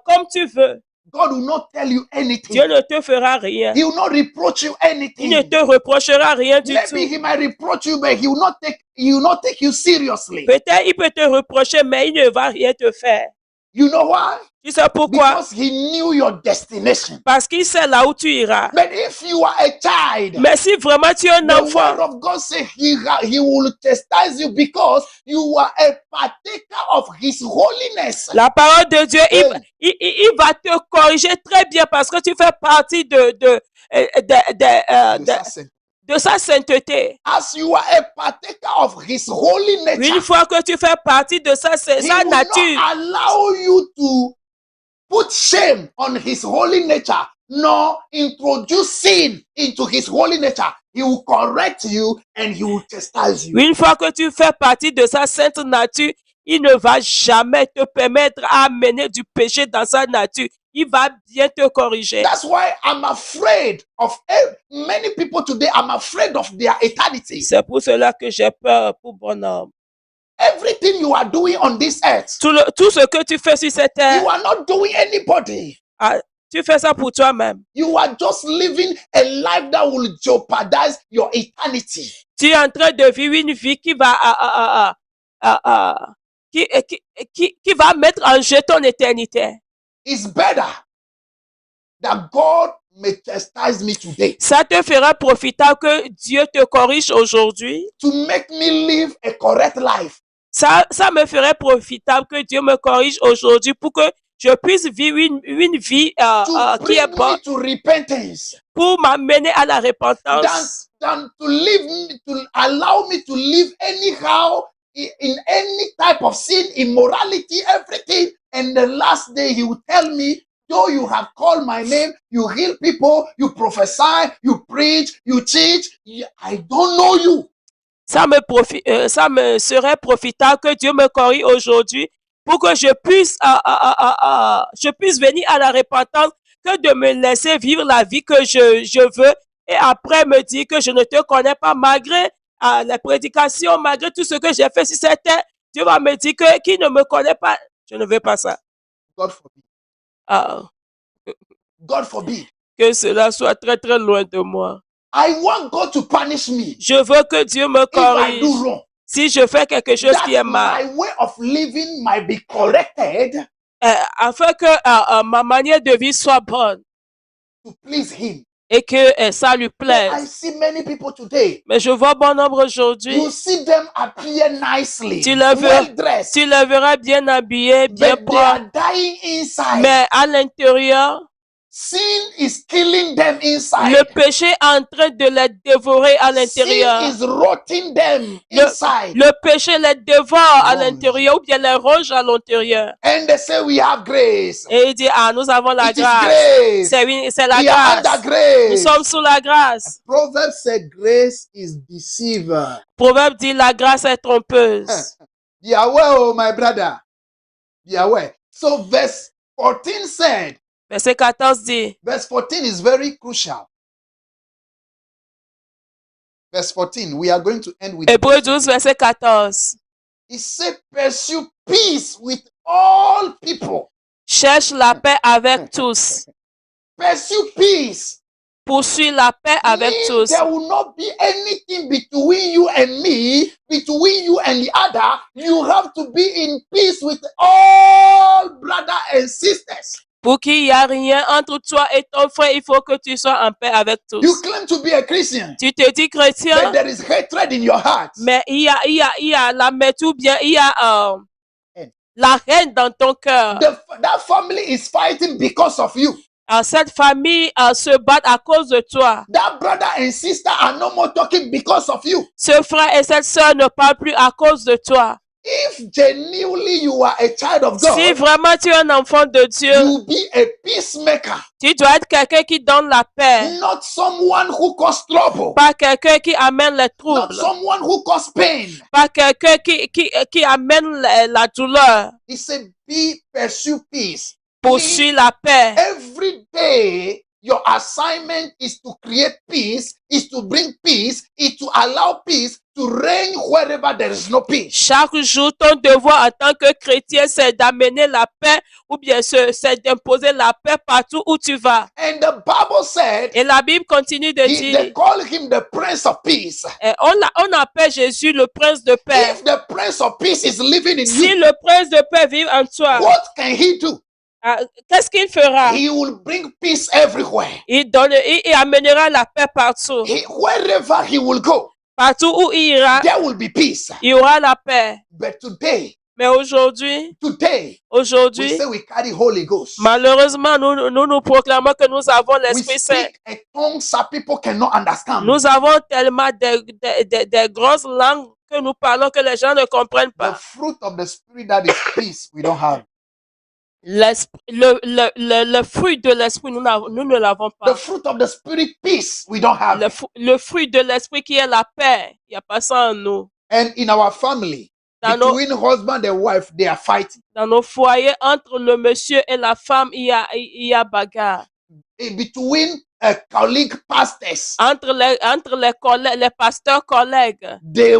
comme tu veux. God will not tell you anything. Dieu ne te fera rien. He will not reproach you anything. Il ne te reprochera rien du tout. Maybe he might reproach you, but he will not take you seriously. Peut-être il peut te reprocher, mais il ne va rien te faire. You know why? Tu sais pourquoi? Because he knew your destination. Parce qu'il sait là où tu iras. But if you are a child, mais si vraiment tu es un enfant, the word of God says he will chastise you because you are a partaker of his holiness. La parole de Dieu, il va te corriger très bien parce que tu fais partie de sa sainteté. As you are a partaker of his holy nature, une fois que tu fais partie de sa nature, he will not allow you to put shame on his holy nature, nor introduce sin into his holy nature. He will correct you and he will chastise you. Une fois que tu fais partie de sa sainte nature, il ne va jamais te permettre d'amener du péché dans sa nature. Il va bien te corriger. That's why I'm afraid of many people today. I'm afraid of their eternity. C'est pour cela que j'ai peur pour mon âme. Everything you are doing on this earth, tout ce que tu fais sur cette terre, you are not doing anybody. Tu fais ça pour toi-même. You are just living a life that will jeopardize your eternity. Tu es en train de vivre une vie qui va qui va mettre en jeu ton éternité. It's better that God may chastise me today Ça te fera profitable que Dieu te corrige aujourd'hui. to make me live a correct life. Ça me ferait profitable que Dieu me corrige aujourd'hui pour que je puisse vivre une vie To qui est bring bonne, me to repentance. pour m'amener à la repentance. Than to live, to allow me to live anyhow in any type of sin, immorality, everything. And the last day he will tell me, though you have called my name, you heal people, you prophesy, you preach, you teach, I don't know you. Ça me serait profitable que Dieu me corrige aujourd'hui pour que je puisse venir à la repentance, que de me laisser vivre la vie que je veux et après me dire que je ne te connais pas malgré les prédications, malgré tout ce que j'ai fait sur cette terre. Dieu va me dire que qui ne me connaît pas, je ne veux pas ça. God forbid. Ah, God forbid. que cela soit très très loin de moi. I want God to punish me Je veux que Dieu me if I corrige. do wrong. Si je fais quelque chose qui est That mal, my way of living might be corrected afin que ma manière de vivre soit bonne to please him. et que ça lui But I plaise. see many people today. Mais je vois bon nombre aujourd'hui, You see them appear nicely, Tu le veux. well dressed, tu les verras bien habillés, bien but they are propres, dying inside. mais à l'intérieur, Sin is killing them inside. le péché est en train de les dévorer à Sin l'intérieur. is rotting them inside. Le péché les dévore à Ronge. l'intérieur ou bien les ronge à l'intérieur. And they say we have grace. Et il dit, ah, nous avons la It is grâce. grace. C'est la We are under grâce. Nous grace. sommes sous la grâce. Proverbs said grace is deceiver. Proverbe dit, la grâce est trompeuse. Be aware, oh my brother. Be aware. So verse 14 said, Verset 14 dit, verse 14 is very crucial. Verse 14, we are going to end with Hébreu verse 12, verset 14. He said, pursue peace with all people. Cherche la paix avec tous. Pursue peace. Poursuis la paix avec Mean tous. there will not be anything between you and me, between you and the other. You have to be in peace with all brothers and sisters. Pour qu'il n'y ait rien entre toi et ton frère, il faut que tu sois en paix avec tous. You claim to be a Christian, Tu te dis but chrétien, there is hatred in your heart. mais il y a l'amertume ou bien il y a la haine dans ton cœur. That family is fighting because of you. Cette famille se bat à cause de toi. That brother and sister are no more talking because of you. Ce frère et cette sœur ne parlent plus à cause de toi. If genuinely you are a child of God, Si vraiment tu es un enfant de Dieu, you will be a peacemaker, tu dois être quelqu'un qui donne la paix, not someone who causes trouble, pas quelqu'un qui amène les not troubles, someone who causes pain. pas quelqu'un qui amène la douleur. He said, pursue peace. Poursuis la paix. Every day, your assignment is to create peace, is to bring peace, is to allow peace to reign wherever there is no peace. Chaque jour, ton devoir en tant que chrétien, c'est d'amener la paix ou bien c'est d'imposer la paix partout où tu vas. And the Bible said, Et la Bible continue de they dire, call him the Prince of Peace. on appelle Jésus le prince de paix. If the Prince of Peace is living in Si you, le prince de paix vit en toi, what can he do? qu'est-ce qu'il fera? He will bring peace everywhere. Il amènera la paix partout. Wherever he will go, Partout où il ira, there will be peace. il y aura la paix. But today, Mais aujourd'hui, we say we carry Holy Ghost. malheureusement, nous proclamons que nous avons We l'Esprit Saint. speak a tongue that people cannot understand. Nous avons tellement de grosses langues que nous parlons que les gens ne comprennent The pas. fruit of the Spirit that is peace, we don't have. Le fruit de l'Esprit, nous ne l'avons The pas. fruit of the Spirit, peace, we don't have. Le fruit de l'Esprit qui est la paix, il n'y a pas ça en nous. And in our family, between husband and wife, they are fighting. Dans nos foyers, entre le monsieur et la femme, il y a bagarre. Between colleague pastors, Entre les pasteurs collègues, they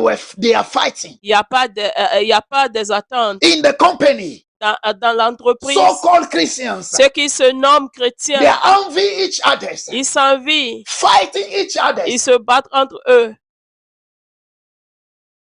are fighting. il y a pas des attentes. In the company, Dans l'entreprise, so-called Christians, ceux qui se nomment they chrétiens, envy each other, ils s'envient, fighting each other. ils se battent entre eux.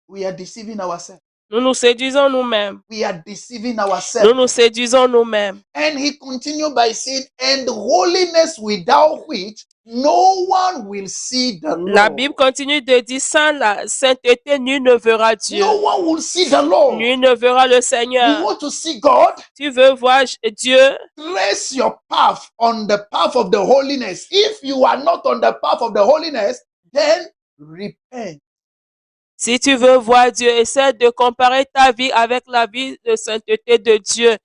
We are deceiving ourselves. Nous nous séduisons nous-mêmes. We are deceiving Nous ourselves. nous séduisons nous-mêmes. And he continued by saying, and holiness without which no one will see the La Lord. Bible continue de dire, sans la sainteté, nul ne verra Dieu. No one will see the Lord. Nul ne verra le You Seigneur. want to see God? Tu veux voir Dieu? Trace your path on the path of the holiness. If you are not on the path of the holiness, then repent. Si tu veux voir Dieu, essaie de comparer ta vie avec la vie de sainteté de Dieu.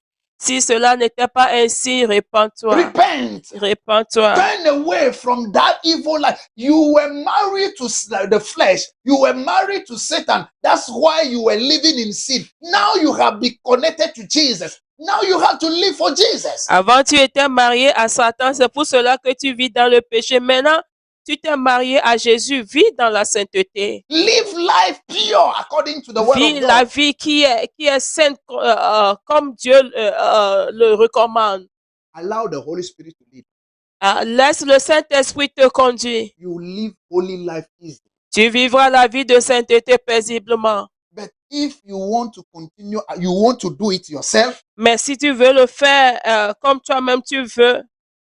Si cela n'était pas ainsi, répands-toi. Repent. Répands-toi. Turn away from that evil life. You were married to the flesh. You were married to Satan. That's why you were living in sin. Now you have been connected to Jesus. Now you have to live for Jesus. Avant, tu étais marié à Satan, c'est pour cela que tu vis dans le péché. Maintenant, tu t'es marié à Jésus, vis dans la sainteté. Live life pure according to the word Vis of la God. vie qui est sainte comme Dieu le recommande. Allow the Holy Spirit to lead. Laisse le Saint-Esprit te conduire. You live holy life easily. Tu vivras la vie de sainteté paisiblement. But if you want to continue, you want to do it yourself, Mais si tu veux le faire comme toi-même tu veux,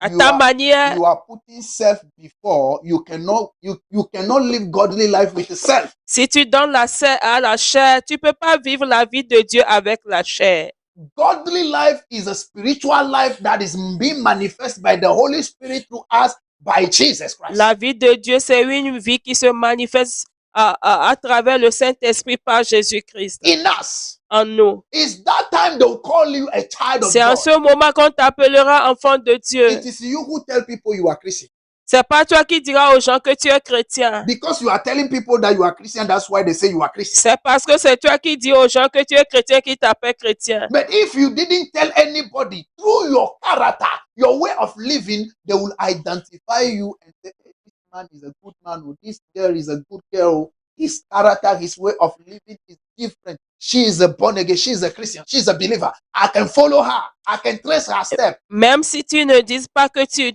à You ta are- manière, you are putting self before. You cannot live godly life with self. si tu donnes à la chair, tu peux pas vivre la vie de Dieu avec la chair. Godly life is a spiritual life that is being manifested by the Holy Spirit through us by Jesus Christ. La vie de Dieu, c'est une vie qui se manifeste à travers le Saint-Esprit par Jésus-Christ In us. en nous. It's that time they'll call you a child of C'est en God. ce moment qu'on t'appellera enfant de Dieu. It is you who tell people you are Christian. C'est pas toi qui diras aux gens que tu es chrétien. Because you are telling people that you are Christian, that's why they say you are Christian. C'est parce que c'est toi qui dis aux gens que tu es chrétien qui t'appellent chrétien. But if you didn't tell anybody through your character, your way of living, they will identify you and say, hey, this man is a good man, or this girl is a good girl. His character, his way of living is different. She is a born again, she is a Christian, she is a believer. I can follow her, I can trace her step. Même si tu ne dis pas que tu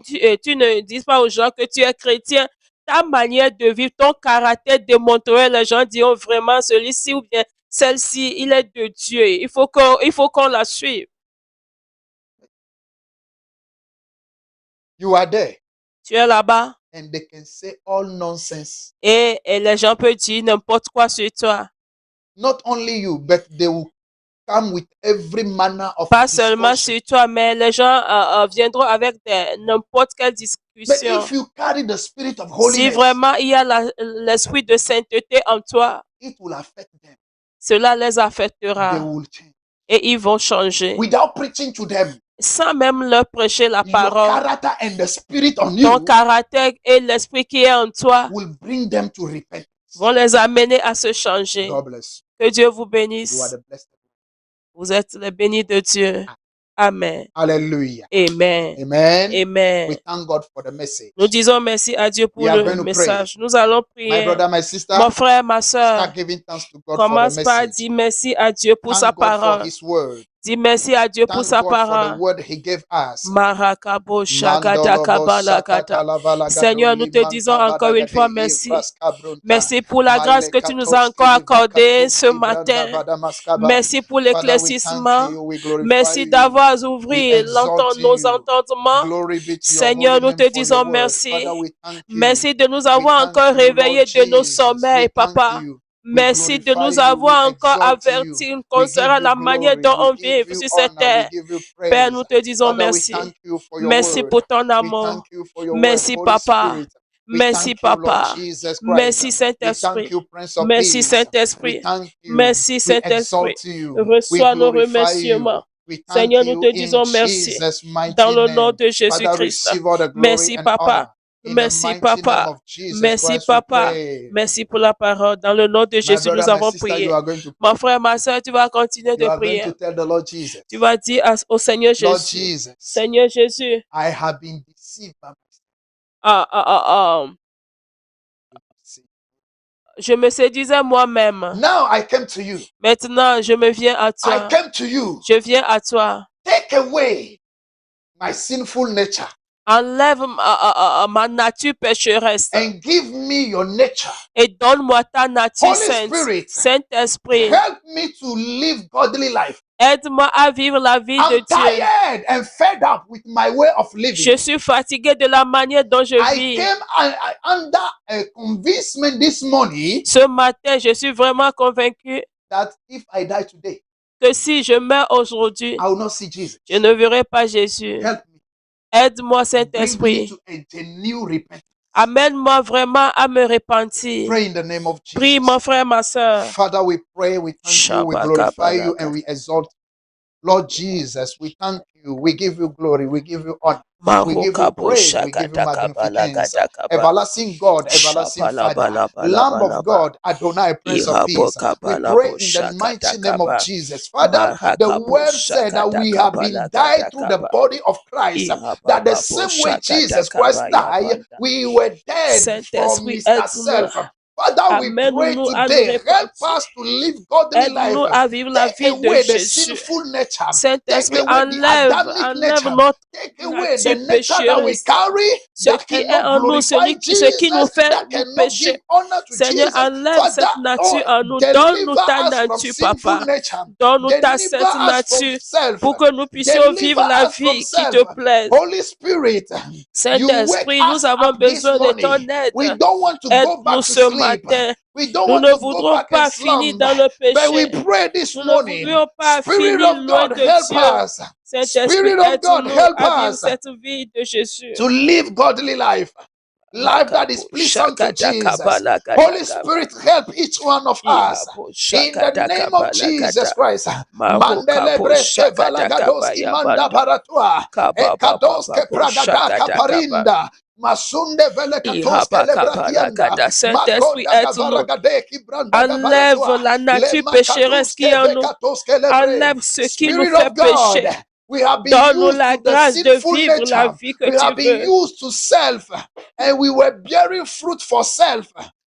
ne dis pas aux gens que tu es chrétien, ta manière de vivre, ton caractère démontrerait, les gens diront vraiment celui-ci ou bien celle-ci, il est de Dieu. Il faut qu'on la suive. You are there, Tu es là-bas and they can say all nonsense. et les gens peuvent dire n'importe quoi sur toi. Not only you, but they will come with every manner of Pas seulement discussion. sur toi, mais les gens viendront avec n'importe quelle But discussion. if you carry the spirit of Si holiness, vraiment il y a l'esprit de sainteté en toi, it will affect them. cela les They affectera will change. et ils vont changer. Without preaching to them, Sans même leur prêcher la your parole, character and the spirit on ton you caractère et l'esprit qui est en toi will bring them to repentance. vont les amener à se changer. God bless Que Dieu vous you. You are bénisse. the blessed. Vous êtes les bénis de Dieu. Amen. Hallelujah. Amen. Amen. Amen. We thank God for the message. Nous disons merci à Dieu pour We are le going to message. Nous allons My prier. brother, my sister, Mon frère, ma soeur, start giving thanks to God for the commence par message. dire merci à Dieu pour sa Thank God for parole. His word. Dis merci à Dieu pour Thank sa God for the parole. word He gave us. Marakabo shakata Mandolobo kabalakata. shakatalavalagado Seigneur, nous te disons encore une fois limantabadagade merci. ivraskabrunta. Merci pour la grâce que tu nous as encore accordée ce matin. Merci pour Father, we thank l'éclaircissement. you, we glorify Merci you. d'avoir We ouvert exalt nos you. entendements. Glory be to your Seigneur, holy nous name te for disons your word. merci. Father, we thank you. Merci de nous We avoir thank encore you, Lord réveillés de nos Jesus. sommeils, We thank Papa. you. We Merci de glorify nous you. avoir We encore exalt you. avertis We give concernant you la manière glory. dont on We vit give you sur cette honor. We terre. give you Père, praise. nous te disons Father, we merci. thank you for your Merci word. pour ton We amour. thank you for your word, Merci, Holy Papa. Spirit. We Merci, thank you, Lord Papa. Jesus Christ. Merci, We Saint-Esprit. thank you, Prince of Merci, Peace. Saint-Esprit. We thank you. Merci, We Saint-Esprit. exalt you. We Reçois nos glorify remerciements. you. We thank Seigneur, nous you te in disons merci. Jesus' mighty Dans le nom name. de Father, Jésus-Christ. receive all the glory Merci, and Papa. honor. In the Merci, mighty name Papa. of Jesus Merci, Christ, we Papa. pray. Merci pour la parole. Dans le nom de My Jésus, brother, nous my avons sister, prié. you are going to Mon pray. frère, ma soeur, tu vas continuer You de are going prier. to tell the Lord Jesus, Tu vas dire au Seigneur Lord Jésus. Jesus, Seigneur Jésus. I have been deceived by Ah, ah, ah, ah. myself. Je me séduisais moi-même. Now I came to you. Maintenant, je me viens à I toi. came to you. Je viens à toi. Take away my sinful nature. Enlève ma nature pécheresse and give me your nature. et donne-moi ta nature Holy sainte. Spirit, Saint-Esprit, help me to live godly life. aide-moi à vivre la vie de I'm Dieu. tired and fed up with my way of Je living. suis fatigué de la manière dont je I vis. came under a convincement this morning Ce matin, je suis vraiment convaincu that if I die today, que si je meurs aujourd'hui, I will not see Jesus. je ne verrai pas Jésus. Help me. Aide-moi, Bring me Saint-Esprit. to a genuine repentance. Amène-moi vraiment à me repentir. Pray in the name of Prie, Jesus. mon frère, ma soeur. Father, we pray, we thank you, we glorify you, Shabakabalaka. and we exalt you. Lord Jesus, we thank you, we give you glory, we give you honor. We give you praise, we give you magnificence. Everlasting God, everlasting Father, Lamb of God, Adonai, Prince of Peace. We pray in the mighty name of Jesus. Father, the word said that we have been died through the body of Christ, that the same way Jesus Christ died, we were dead from Saint-Esprit, Mr. aide-nous. Self. Father, we pray Amène-nous à nous today, help repentir. us to live godly life. Aide-nous à vivre la Take vie de away the Jésus. sinful nature. Take Saint-Esprit, away the Adamic enlève nature. notre Take away the nature nature that we pécheresse. carry Ce that qui est cannot en nous, glorify ce qui nous Jesus, fait that nous cannot give pécher. honor to Seigneur, Jesus. enlève Father, cette nature en nous. Donne-nous deliver ta us from nature, sinful Papa. nature. Donne-nous ta Deliver sainte us from nature self. pour que nous puissions Deliver vivre la us from vie qui self. te plaise. Holy Spirit, you wake Saint-Esprit, us nous avons up this besoin de ton morning. aide. We don't want to go Aide-nous back to ce sleep. matin. We don't Nous want ne to go voudrons back and pas finir slumber. dans le But we péché. pray this Nous ne morning, voudrions pas Spirit finir of loin God, de help Dieu. us. Saint-Esprit, Spirit of God, aide-nous help à vivre us cette vie de Jésus. to live godly life. Life that is pleasing to Jesus. Holy Spirit, help each one of us. In the name of Jesus Christ. Mandele breske valagadoski manda baratua. Ekadoske pragada kaparinda. Masunde vele katoske lebradianda. Saint-Esprit, Makoda aide-nous. gavaragadeki branda Enlève gabaratua. la nature Le pécheresse qui est en nous. makatoske lebre. Enlève ce qui nous Spirit fait of God, pécher. we have been Donne-nous used la to the grâce de sinful vivre la nature. vie que We tu have been veux. used to self, and we were bearing fruit for self.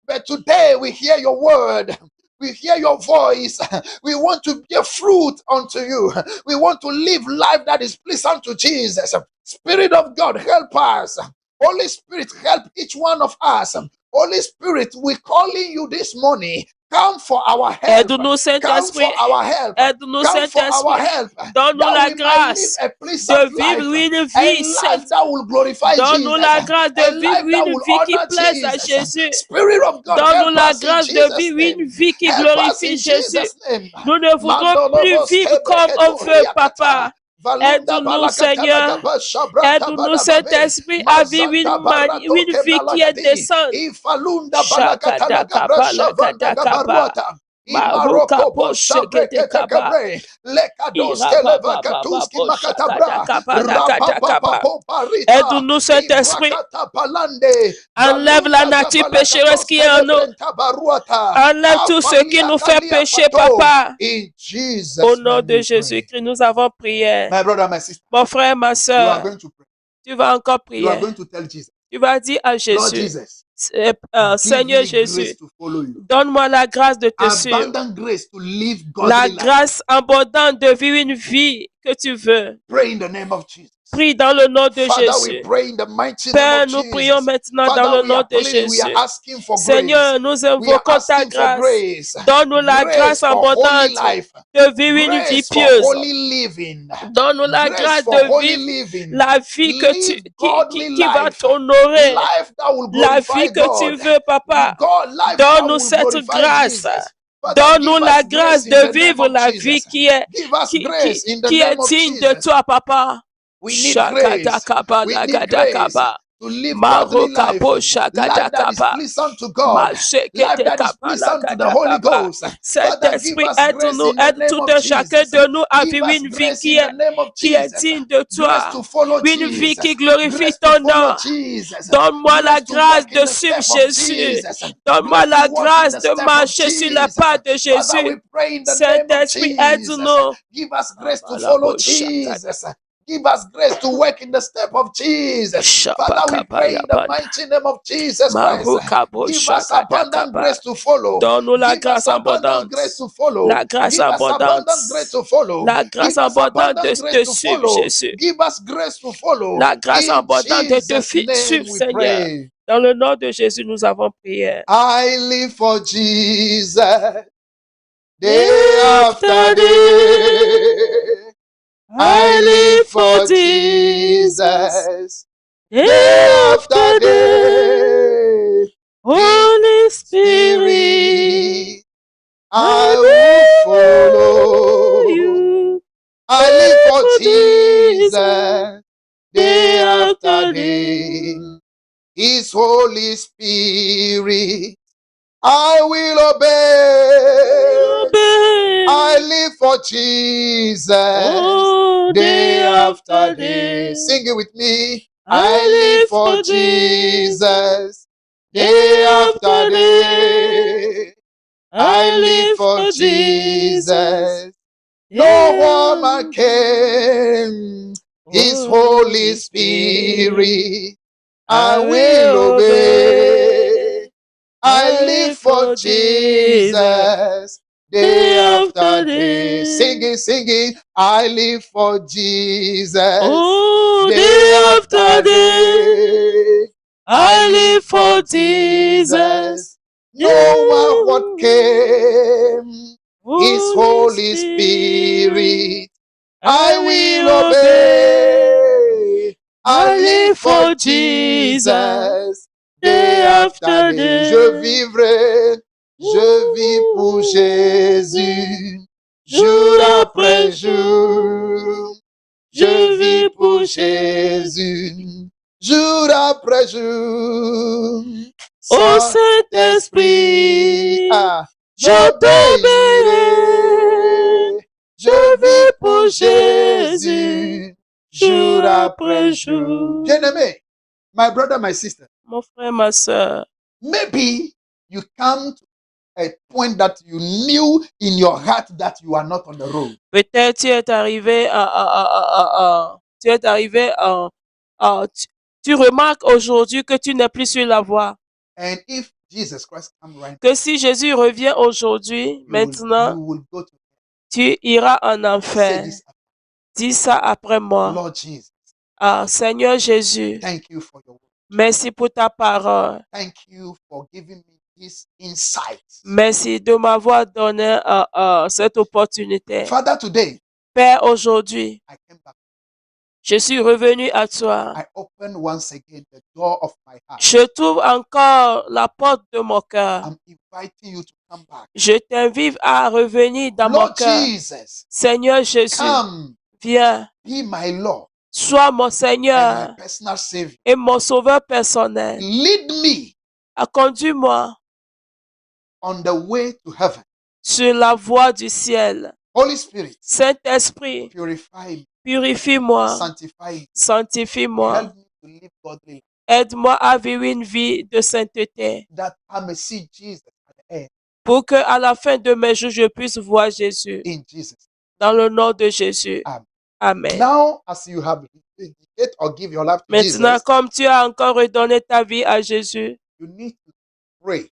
But today we hear your word. We hear your voice. We want to bear fruit unto you. We want to live life that is pleasing to Jesus. Spirit of God, help us. Holy Spirit, help each one of us. Holy Spirit, we're calling you this morning. Come for our help. Aide-nous, Come Saint-Esprit. for our help. Aide-nous, Come for our Saint-Esprit. help. Donne-nous That la we might live grâce a de pleasant vivre life. une A vie life sainte. that will glorify Donne-nous Jesus. la grâce A de life vivre that une will vie qui honor plaise à Jesus. Jésus. Spirit of God, Donne-nous help la us in grâce de Jesus' vivre une name. vie qui Help us glorifie in Jésus. Jesus' name. Nous ne voudrons plus vivre comme on veut, Papa. Aide-nous, Seigneur. Aide-nous, Saint-Esprit, à vivre une vie qui est décente. Shakadakabalakadakaba. Maruka po shekete kaba. Iraba baba babo shakada kaba lakada kaba. Aide-nous, Saint-Esprit. Enlève la nature pécheresse qui est en nous. Enlève tout ce qui nous fait pécher, Papa. Au nom de Jésus-Christ, nous avons prié. My brother, my sister, Mon frère, ma you are soeur, going to pray. tu vas encore You are prier. going to tell Jesus, Tu vas dire à Lord Jésus, Jesus, Seigneur give me Jésus, grace to follow you. donne-moi la grâce de te suivre. Abundant grace to live La godly life. grâce abondante de vivre une vie que tu veux. Pray in the name of Jesus. Prie dans le nom de Father, we Jésus. pray in the mighty Père, name nous of prions Jesus. maintenant dans Father, le we nom are de pleading, we are Jésus. asking for Seigneur, grace. nous We are invoquons ta asking for grâce. grace. Donne-nous la grâce Grace for holy abondante life. de vivre une vie Grace for pieuse. holy living. Donne-nous la Grace grâce for de holy vivre living. la vie que Live godly qui va life. t'honorer. Life that will La glorify vie que tu God. veux, Papa. God, life that Donne-nous will cette glorify grâce. Jesus. Father, Donne-nous give la us grâce grace in de the name vivre of la Jesus. vie qui est, Give us grace in the qui est name of digne de Jesus. toi, Papa. We need grace. Shakadakaba, We need grace lagadakaba. to live godly life. Marokabo, Life that is shakadakaba. pleasing to God. Life that is pleasing to the Holy Ghost. Father, give Saint-Esprit, us grace aide-nous, in the aide name tout of un chacun Jesus. de nous à Give vivre us une vie grace in the name of qui est Jesus. digne de Grace toi. to follow Une vie Jesus. qui glorifie Grace ton to follow nom. Jesus. Donne-moi la Grace to grâce walk in de the suivre step of Jésus. Jesus. Donne-moi Grace la to walk in grâce the de step of marcher sur les Jesus. pas de Father, Jésus. we pray in the name of Saint-Esprit, Jesus. aide-nous. Give us grace to follow Jesus. Give us grace to work in the step of Jesus. Father, we pray in the mighty name of Jesus Christ. Give us abundant grace to follow. Donne-nous la Give us grâce abundant grace abondante. to follow. La grâce Give us abondante. abundant grace to follow. La grâce Give us abondante de abundant te grace to suivre, follow. Jésus. Give us grace to follow. La grâce In abondante de te Jesus' name suivre, we Seigneur. pray. Dans le nom de Jésus, nous avons prié. I live for Jesus day after day. I live for Jesus day after day. Holy Spirit, I will follow. you. I live for Jesus day after day. His Holy Spirit, I will obey. I live for Jesus day after day. Sing it with me. I live for Jesus day after day. I live for Jesus. No woman came. His Holy Spirit, I will obey. I live for Jesus day after day. Singing, I live for Jesus day after day. I live for Jesus. No one what came. His Holy Spirit, I will obey. I live for Jesus day after day. Je vivrai, je vis pour Jésus, jour après jour. Je vis pour Jésus, jour après jour. Ô Saint-Esprit, je t'obéirai. Je vis pour Jésus, jour après jour. Bien-aimé, my brother, my sister. Mon frère, ma soeur. Maybe you come to a point that you knew in your heart that you are not on the road. Peut-être tu es arrivé tu remarques aujourd'hui que tu n'es plus sur la voie. And if Jesus Christ come right que si Jésus revient aujourd'hui, maintenant, tu iras en enfer. Dis ça après moi. Lord Jesus, Seigneur Jésus, thank you for your word. Merci pour ta parole. Thank you for giving me this insight. Merci de m'avoir donné cette opportunité. Father, today, Père, aujourd'hui, I came back. Je suis revenu à toi. I open once again the door of my heart. Je t'ouvre encore la porte de mon cœur. I'm inviting you to come back. Je t'invite à revenir dans mon cœur. Jesus, Seigneur Jésus, come, viens. Be my Lord. Sois mon Seigneur And my personal Savior. Et mon sauveur personnel. Lead me. Conduis-moi on the way to heaven. Sur la voie du ciel. Holy Spirit, Saint-Esprit, purify me. Purifie-moi. Sanctify me. Sanctifie-moi. Help me to live godly. Aide-moi à vivre une vie de sainteté. That I may see Jesus at the end. Pour que à la fin de mes jours, je puisse voir Jésus. In Jesus. Dans le nom de Jésus. Amen. Amen. Now, as you have dedicated or give your life to Maintenant, Jesus, comme tu as encore redonné ta vie à Jésus, you need to pray.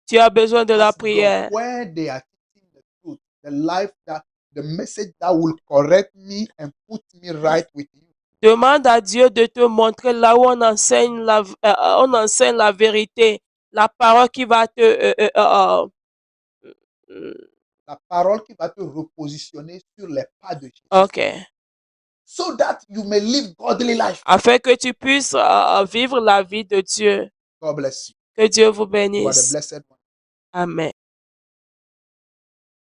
Tu as besoin de la Ask prière. God where they are teaching the truth, the life that, the message that will correct me and put me right with you. Demande à Dieu de te montrer là où on enseigne la vérité, la parole qui va te la parole qui va te repositionner sur les pas de Jésus. Okay. So that you may live godly life. Afin que tu puisses vivre la vie de Dieu. God bless you. Que Dieu vous You are the bénisse. blessed one. Amen.